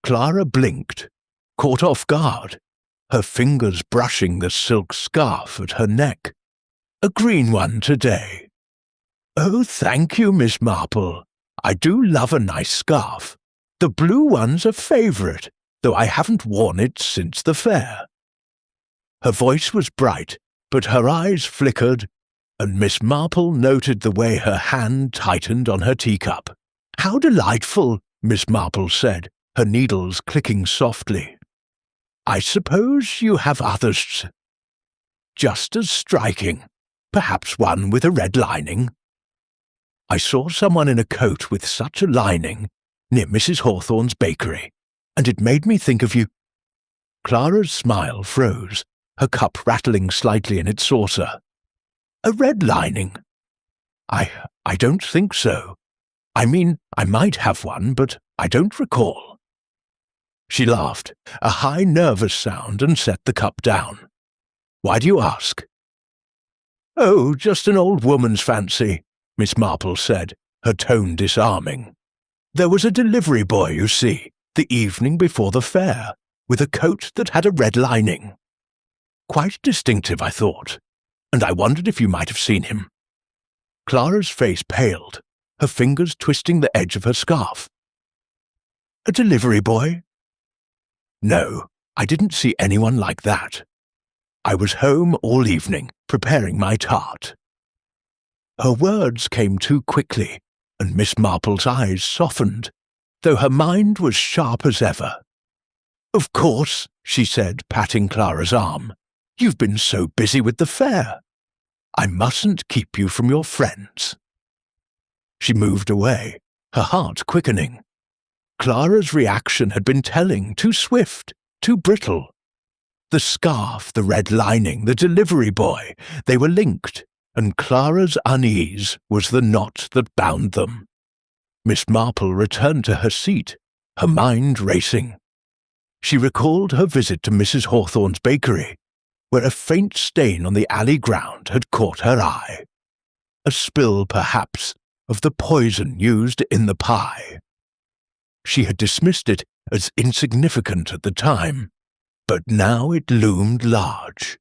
Clara blinked, caught off guard, her fingers brushing the silk scarf at her neck. "A green one today." "Oh, thank you, Miss Marple. I do love a nice scarf. The blue one's a favourite, though I haven't worn it since the fair." Her voice was bright, but her eyes flickered, and Miss Marple noted the way her hand tightened on her teacup. "How delightful," Miss Marple said, her needles clicking softly. "I suppose you have others just as striking, perhaps one with a red lining." "I saw someone in a coat with such a lining near Mrs. Hawthorne's bakery, and it made me think of you." Clara's smile froze, her cup rattling slightly in its saucer. "A red lining? I don't think so. I mean, I might have one, but I don't recall." She laughed, a high, nervous sound, and set the cup down. "Why do you ask?" "Oh, just an old woman's fancy," Miss Marple said, her tone disarming. "There was a delivery boy, you see, the evening before the fair, with a coat that had a red lining." Quite distinctive, I thought, and I wondered if you might have seen him." Clara's face paled, her fingers twisting the edge of her scarf. "A delivery boy?" "No, I didn't see anyone like that. I was home all evening, preparing my tart." Her words came too quickly, and Miss Marple's eyes softened, though her mind was sharp as ever. "Of course," she said, patting Clara's arm. "You've been so busy with the fair. I mustn't keep you from your friends." She moved away, her heart quickening. Clara's reaction had been telling, too swift, too brittle. The scarf, the red lining, the delivery boy, they were linked, and Clara's unease was the knot that bound them. Miss Marple returned to her seat, her mind racing. She recalled her visit to Mrs. Hawthorne's bakery, where a faint stain on the alley ground had caught her eye. A spill, perhaps, of the poison used in the pie. She had dismissed it as insignificant at the time, but now it loomed large,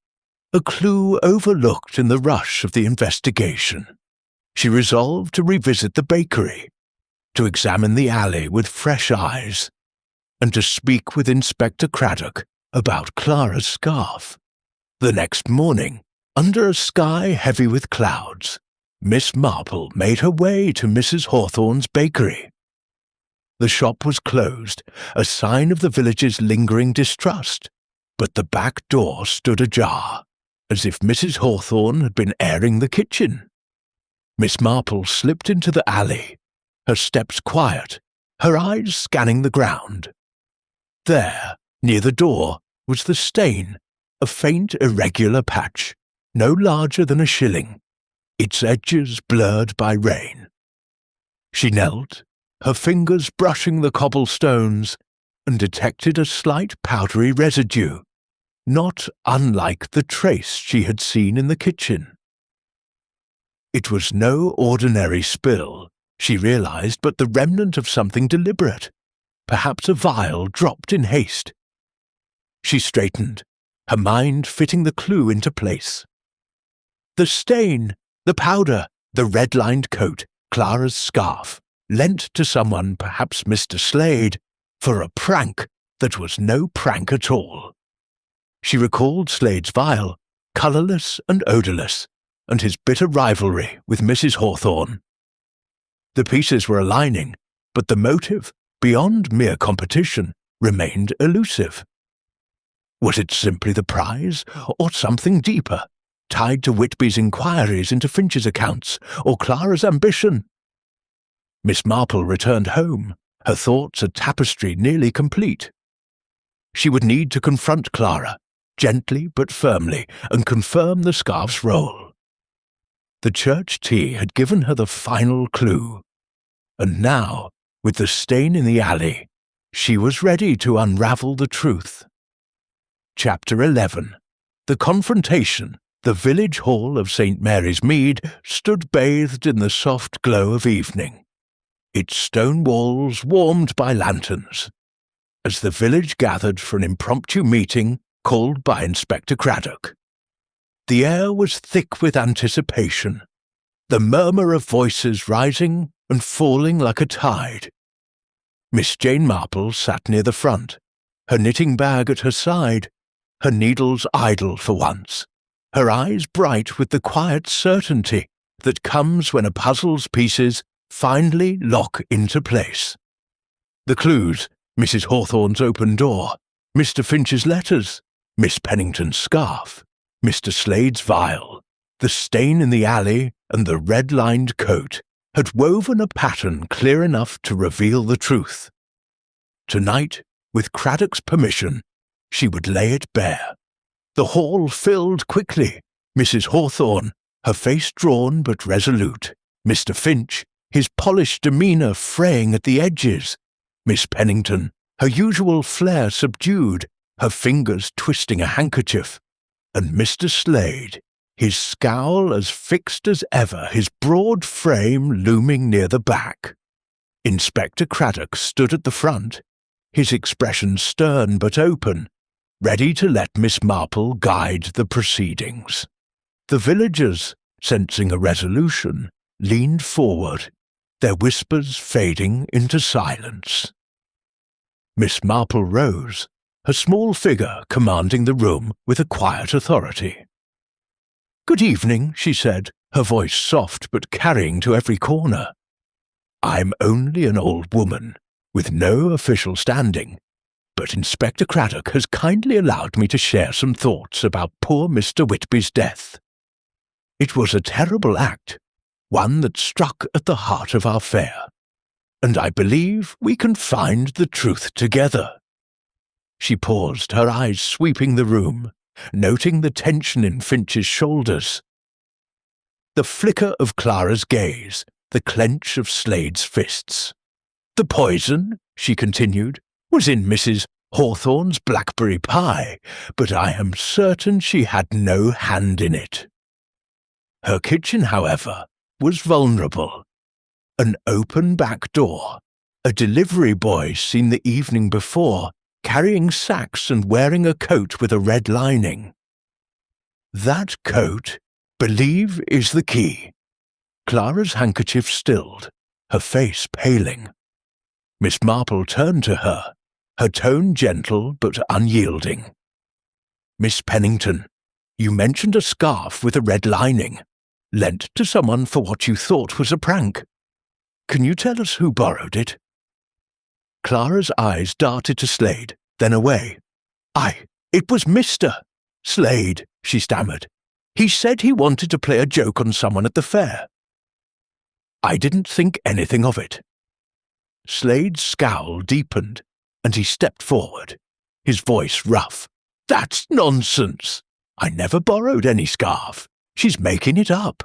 a clue overlooked in the rush of the investigation. She resolved to revisit the bakery, to examine the alley with fresh eyes, and to speak with Inspector Craddock about Clara's scarf. The next morning, under a sky heavy with clouds, Miss Marple made her way to Mrs. Hawthorne's bakery. The shop was closed, a sign of the village's lingering distrust, but the back door stood ajar, as if Mrs. Hawthorne had been airing the kitchen. Miss Marple slipped into the alley, her steps quiet, her eyes scanning the ground. There, near the door, was the stain, a faint irregular patch, no larger than a shilling, its edges blurred by rain. She knelt, her fingers brushing the cobblestones, and detected a slight powdery residue, not unlike the trace she had seen in the kitchen. It was no ordinary spill, she realized, but the remnant of something deliberate, perhaps a vial dropped in haste. She straightened, her mind fitting the clue into place. The stain, the powder, the red-lined coat, Clara's scarf, lent to someone, perhaps Mr. Slade, for a prank that was no prank at all. She recalled Slade's vial, colourless and odourless, and his bitter rivalry with Mrs. Hawthorne. The pieces were aligning, but the motive, beyond mere competition, remained elusive. Was it simply the prize, or something deeper, tied to Whitby's inquiries into Finch's accounts, or Clara's ambition? Miss Marple returned home, her thoughts a tapestry nearly complete. She would need to confront Clara, gently but firmly, and confirm the scarf's role. The church tea had given her the final clue, and now, with the stain in the alley, she was ready to unravel the truth. Chapter 11. The confrontation. The village hall of St. Mary's Mead stood bathed in the soft glow of evening, its stone walls warmed by lanterns, as the village gathered for an impromptu meeting called by Inspector Craddock. The air was thick with anticipation, the murmur of voices rising and falling like a tide. Miss Jane Marple sat near the front, her knitting bag at her side, her needles idle for once, her eyes bright with the quiet certainty that comes when a puzzle's pieces finally lock into place. The clues, Mrs. Hawthorne's open door, Mr. Finch's letters, Miss Pennington's scarf, Mr. Slade's vial, the stain in the alley, and the red-lined coat, had woven a pattern clear enough to reveal the truth. Tonight, with Craddock's permission, she would lay it bare. The hall filled quickly. Mrs. Hawthorne, her face drawn but resolute. Mr. Finch, his polished demeanour fraying at the edges. Miss Pennington, her usual flair subdued, her fingers twisting a handkerchief. And Mr. Slade, his scowl as fixed as ever, his broad frame looming near the back. Inspector Craddock stood at the front, his expression stern but open, ready to let Miss Marple guide the proceedings. The villagers, sensing a resolution, leaned forward, their whispers fading into silence. Miss Marple rose, her small figure commanding the room with a quiet authority. "Good evening," she said, her voice soft but carrying to every corner. "I'm only an old woman, with no official standing, but Inspector Craddock has kindly allowed me to share some thoughts about poor Mr. Whitby's death. It was a terrible act, one that struck at the heart of our fair, and I believe we can find the truth together." She paused, her eyes sweeping the room, noting the tension in Finch's shoulders. The flicker of Clara's gaze, the clench of Slade's fists. "The poison," she continued, "was in Mrs. Hawthorne's blackberry pie, but I am certain she had no hand in it. Her kitchen, however, was vulnerable. An open back door, a delivery boy seen the evening before, carrying sacks and wearing a coat with a red lining. That coat, believe, is the key." Clara's handkerchief stilled, her face paling. Miss Marple turned to her, her tone gentle but unyielding. "Miss Pennington, you mentioned a scarf with a red lining, lent to someone for what you thought was a prank. Can you tell us who borrowed it?" Clara's eyes darted to Slade, then away. It was Mr. Slade," she stammered. "He said he wanted to play a joke on someone at the fair." "I didn't think anything of it." Slade's scowl deepened, and he stepped forward, his voice rough. "That's nonsense. I never borrowed any scarf. She's making it up."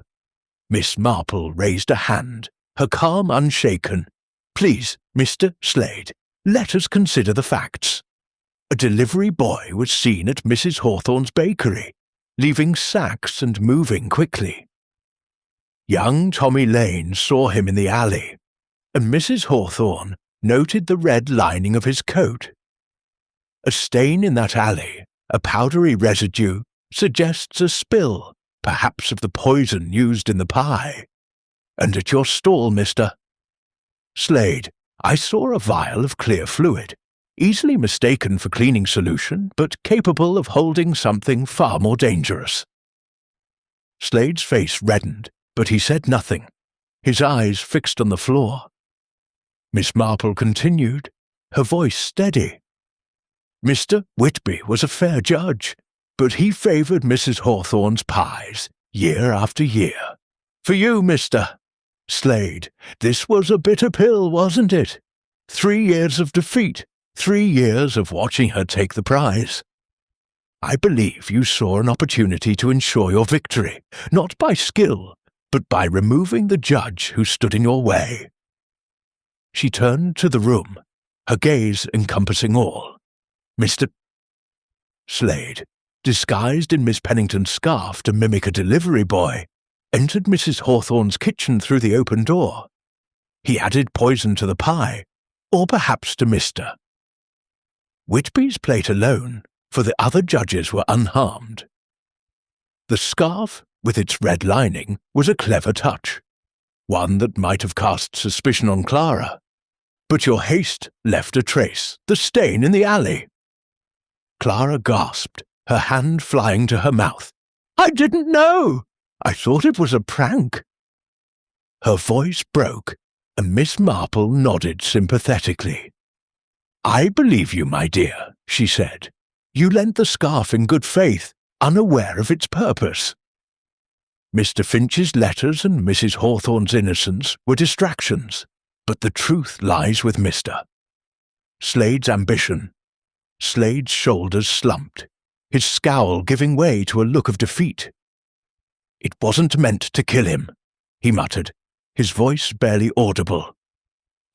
Miss Marple raised a hand, her calm unshaken. "Please, Mr. Slade, let us consider the facts. A delivery boy was seen at Mrs. Hawthorne's bakery, leaving sacks and moving quickly. Young Tommy Lane saw him in the alley, and Mrs. Hawthorne noted the red lining of his coat. A stain in that alley, a powdery residue, suggests a spill, perhaps of the poison used in the pie. And at your stall, Mr. Slade, I saw a vial of clear fluid, easily mistaken for cleaning solution, but capable of holding something far more dangerous." Slade's face reddened, but he said nothing, his eyes fixed on the floor. Miss Marple continued, her voice steady. "Mr. Whitby was a fair judge, but he favoured Mrs. Hawthorne's pies, year after year. For you, Mr. Slade, this was a bitter pill, wasn't it? 3 years of defeat, 3 years of watching her take the prize. I believe you saw an opportunity to ensure your victory, not by skill, but by removing the judge who stood in your way." She turned to the room, her gaze encompassing all. Mr. Slade, disguised in Miss Pennington's scarf to mimic a delivery boy, entered Mrs. Hawthorne's kitchen through the open door. He added poison to the pie, or perhaps to Mr. Whitby's plate alone, for the other judges were unharmed. The scarf, with its red lining, was a clever touch, one that might have cast suspicion on Clara. But your haste left a trace, the stain in the alley. Clara gasped, her hand flying to her mouth. "I didn't know! I thought it was a prank." Her voice broke, and Miss Marple nodded sympathetically. "I believe you, my dear," she said. "You lent the scarf in good faith, unaware of its purpose. Mr. Finch's letters and Mrs. Hawthorne's innocence were distractions, but the truth lies with Mr. Slade's ambition." Slade's shoulders slumped, his scowl giving way to a look of defeat. "It wasn't meant to kill him," he muttered, his voice barely audible.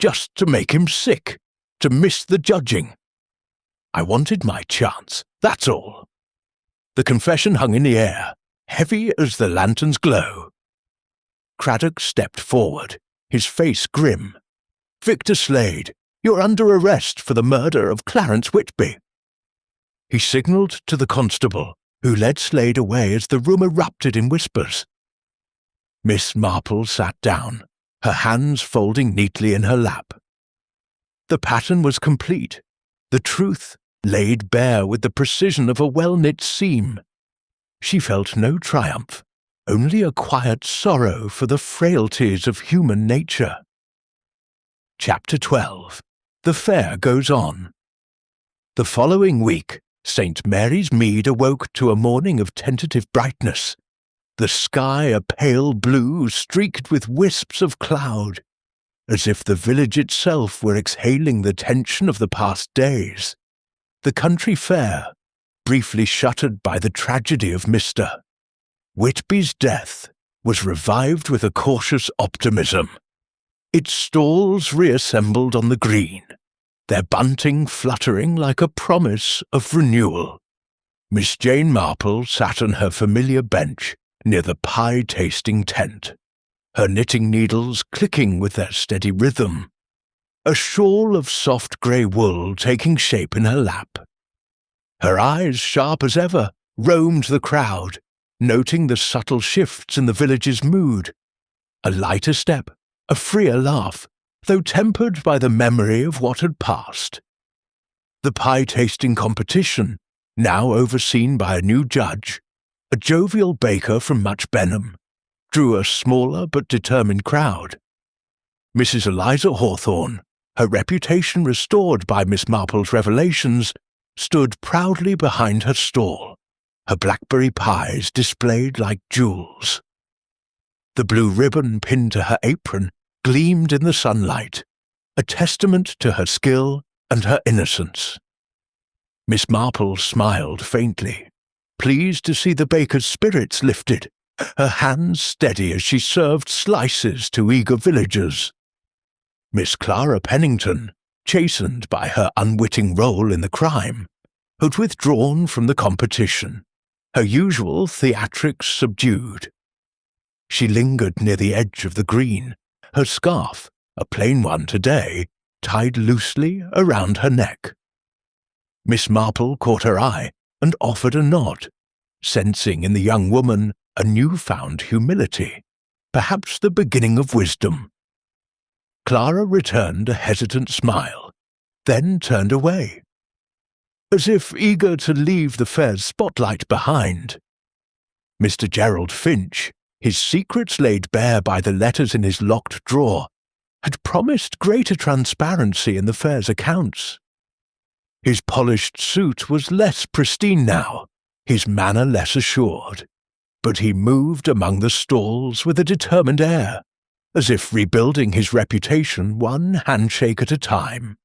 "Just to make him sick, to miss the judging. I wanted my chance, that's all." The confession hung in the air, heavy as the lantern's glow. Craddock stepped forward, his face grim. "Victor Slade, you're under arrest for the murder of Clarence Whitby." He signalled to the constable, who led Slade away as the room erupted in whispers. Miss Marple sat down, her hands folding neatly in her lap. The pattern was complete, the truth laid bare with the precision of a well-knit seam. She felt no triumph, only a quiet sorrow for the frailties of human nature. Chapter 12. The Fair Goes On. The following week, St. Mary's Mead awoke to a morning of tentative brightness, the sky a pale blue streaked with wisps of cloud, as if the village itself were exhaling the tension of the past days. The country fair, briefly shuttered by the tragedy of Mr. Whitby's death, was revived with a cautious optimism. Its stalls reassembled on the green, their bunting fluttering like a promise of renewal. Miss Jane Marple sat on her familiar bench near the pie-tasting tent, her knitting needles clicking with their steady rhythm, a shawl of soft grey wool taking shape in her lap. Her eyes, sharp as ever, roamed the crowd, noting the subtle shifts in the village's mood. A lighter step, a freer laugh, though tempered by the memory of what had passed. The pie-tasting competition, now overseen by a new judge, a jovial baker from Much Benham, drew a smaller but determined crowd. Mrs. Eliza Hawthorne, her reputation restored by Miss Marple's revelations, stood proudly behind her stall, her blackberry pies displayed like jewels. The blue ribbon pinned to her apron gleamed in the sunlight, a testament to her skill and her innocence. Miss Marple smiled faintly, pleased to see the baker's spirits lifted, her hands steady as she served slices to eager villagers. Miss Clara Pennington, chastened by her unwitting role in the crime, had withdrawn from the competition, her usual theatrics subdued. She lingered near the edge of the green, her scarf, a plain one today, tied loosely around her neck. Miss Marple caught her eye and offered a nod, sensing in the young woman a newfound humility, perhaps the beginning of wisdom. Clara returned a hesitant smile, then turned away, as if eager to leave the fair's spotlight behind. Mr. Gerald Finch, his secrets laid bare by the letters in his locked drawer, had promised greater transparency in the fair's accounts. His polished suit was less pristine now, his manner less assured, but he moved among the stalls with a determined air, as if rebuilding his reputation one handshake at a time.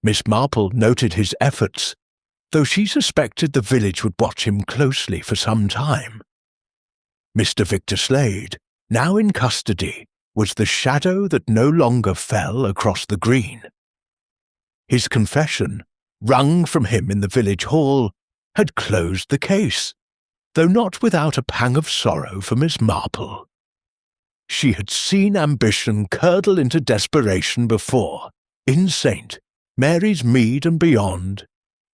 Miss Marple noted his efforts, though she suspected the village would watch him closely for some time. Mr. Victor Slade, now in custody, was the shadow that no longer fell across the green. His confession, wrung from him in the village hall, had closed the case, though not without a pang of sorrow for Miss Marple. She had seen ambition curdle into desperation before, in St. Mary's Mead and beyond,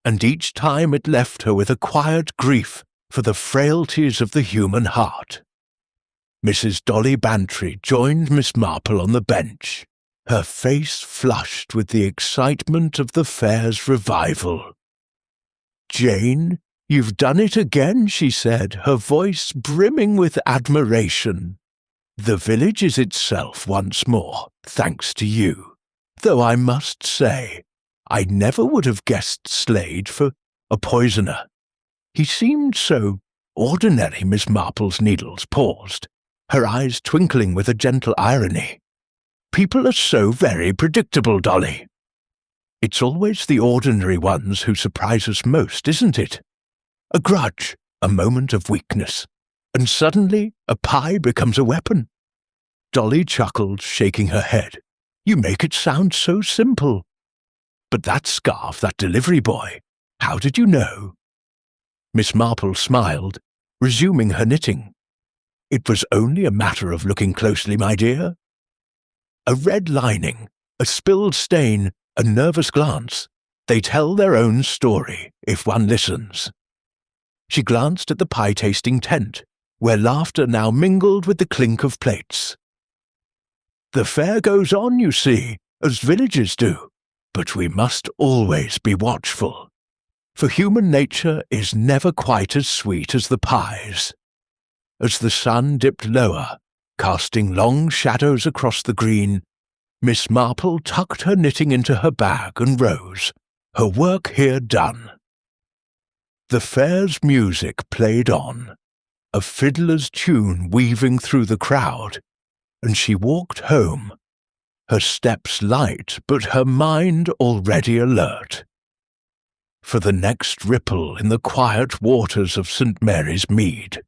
and each time it left her with a quiet grief for the frailties of the human heart. Mrs. Dolly Bantry joined Miss Marple on the bench, her face flushed with the excitement of the fair's revival. "Jane, you've done it again," she said, her voice brimming with admiration. "The village is itself once more, thanks to you, though I must say, I never would have guessed Slade for a poisoner. He seemed so ordinary." Miss Marple's needles paused, her eyes twinkling with a gentle irony. "People are so very predictable, Dolly." "It's always the ordinary ones who surprise us most, isn't it? A grudge, a moment of weakness, and suddenly a pie becomes a weapon." Dolly chuckled, shaking her head. "You make it sound so simple. But that scarf, that delivery boy, how did you know?" Miss Marple smiled, resuming her knitting. "It was only a matter of looking closely, my dear. A red lining, a spilled stain, a nervous glance. They tell their own story, if one listens. She glanced at the pie-tasting tent, where laughter now mingled with the clink of plates. The fair goes on, you see, as villages do, but we must always be watchful, for human nature is never quite as sweet as the pies. As the sun dipped lower, casting long shadows across the green, Miss Marple tucked her knitting into her bag and rose, her work here done. The fair's music played on, a fiddler's tune weaving through the crowd, and she walked home, her steps light but her mind already alert, for the next ripple in the quiet waters of St. Mary's Mead.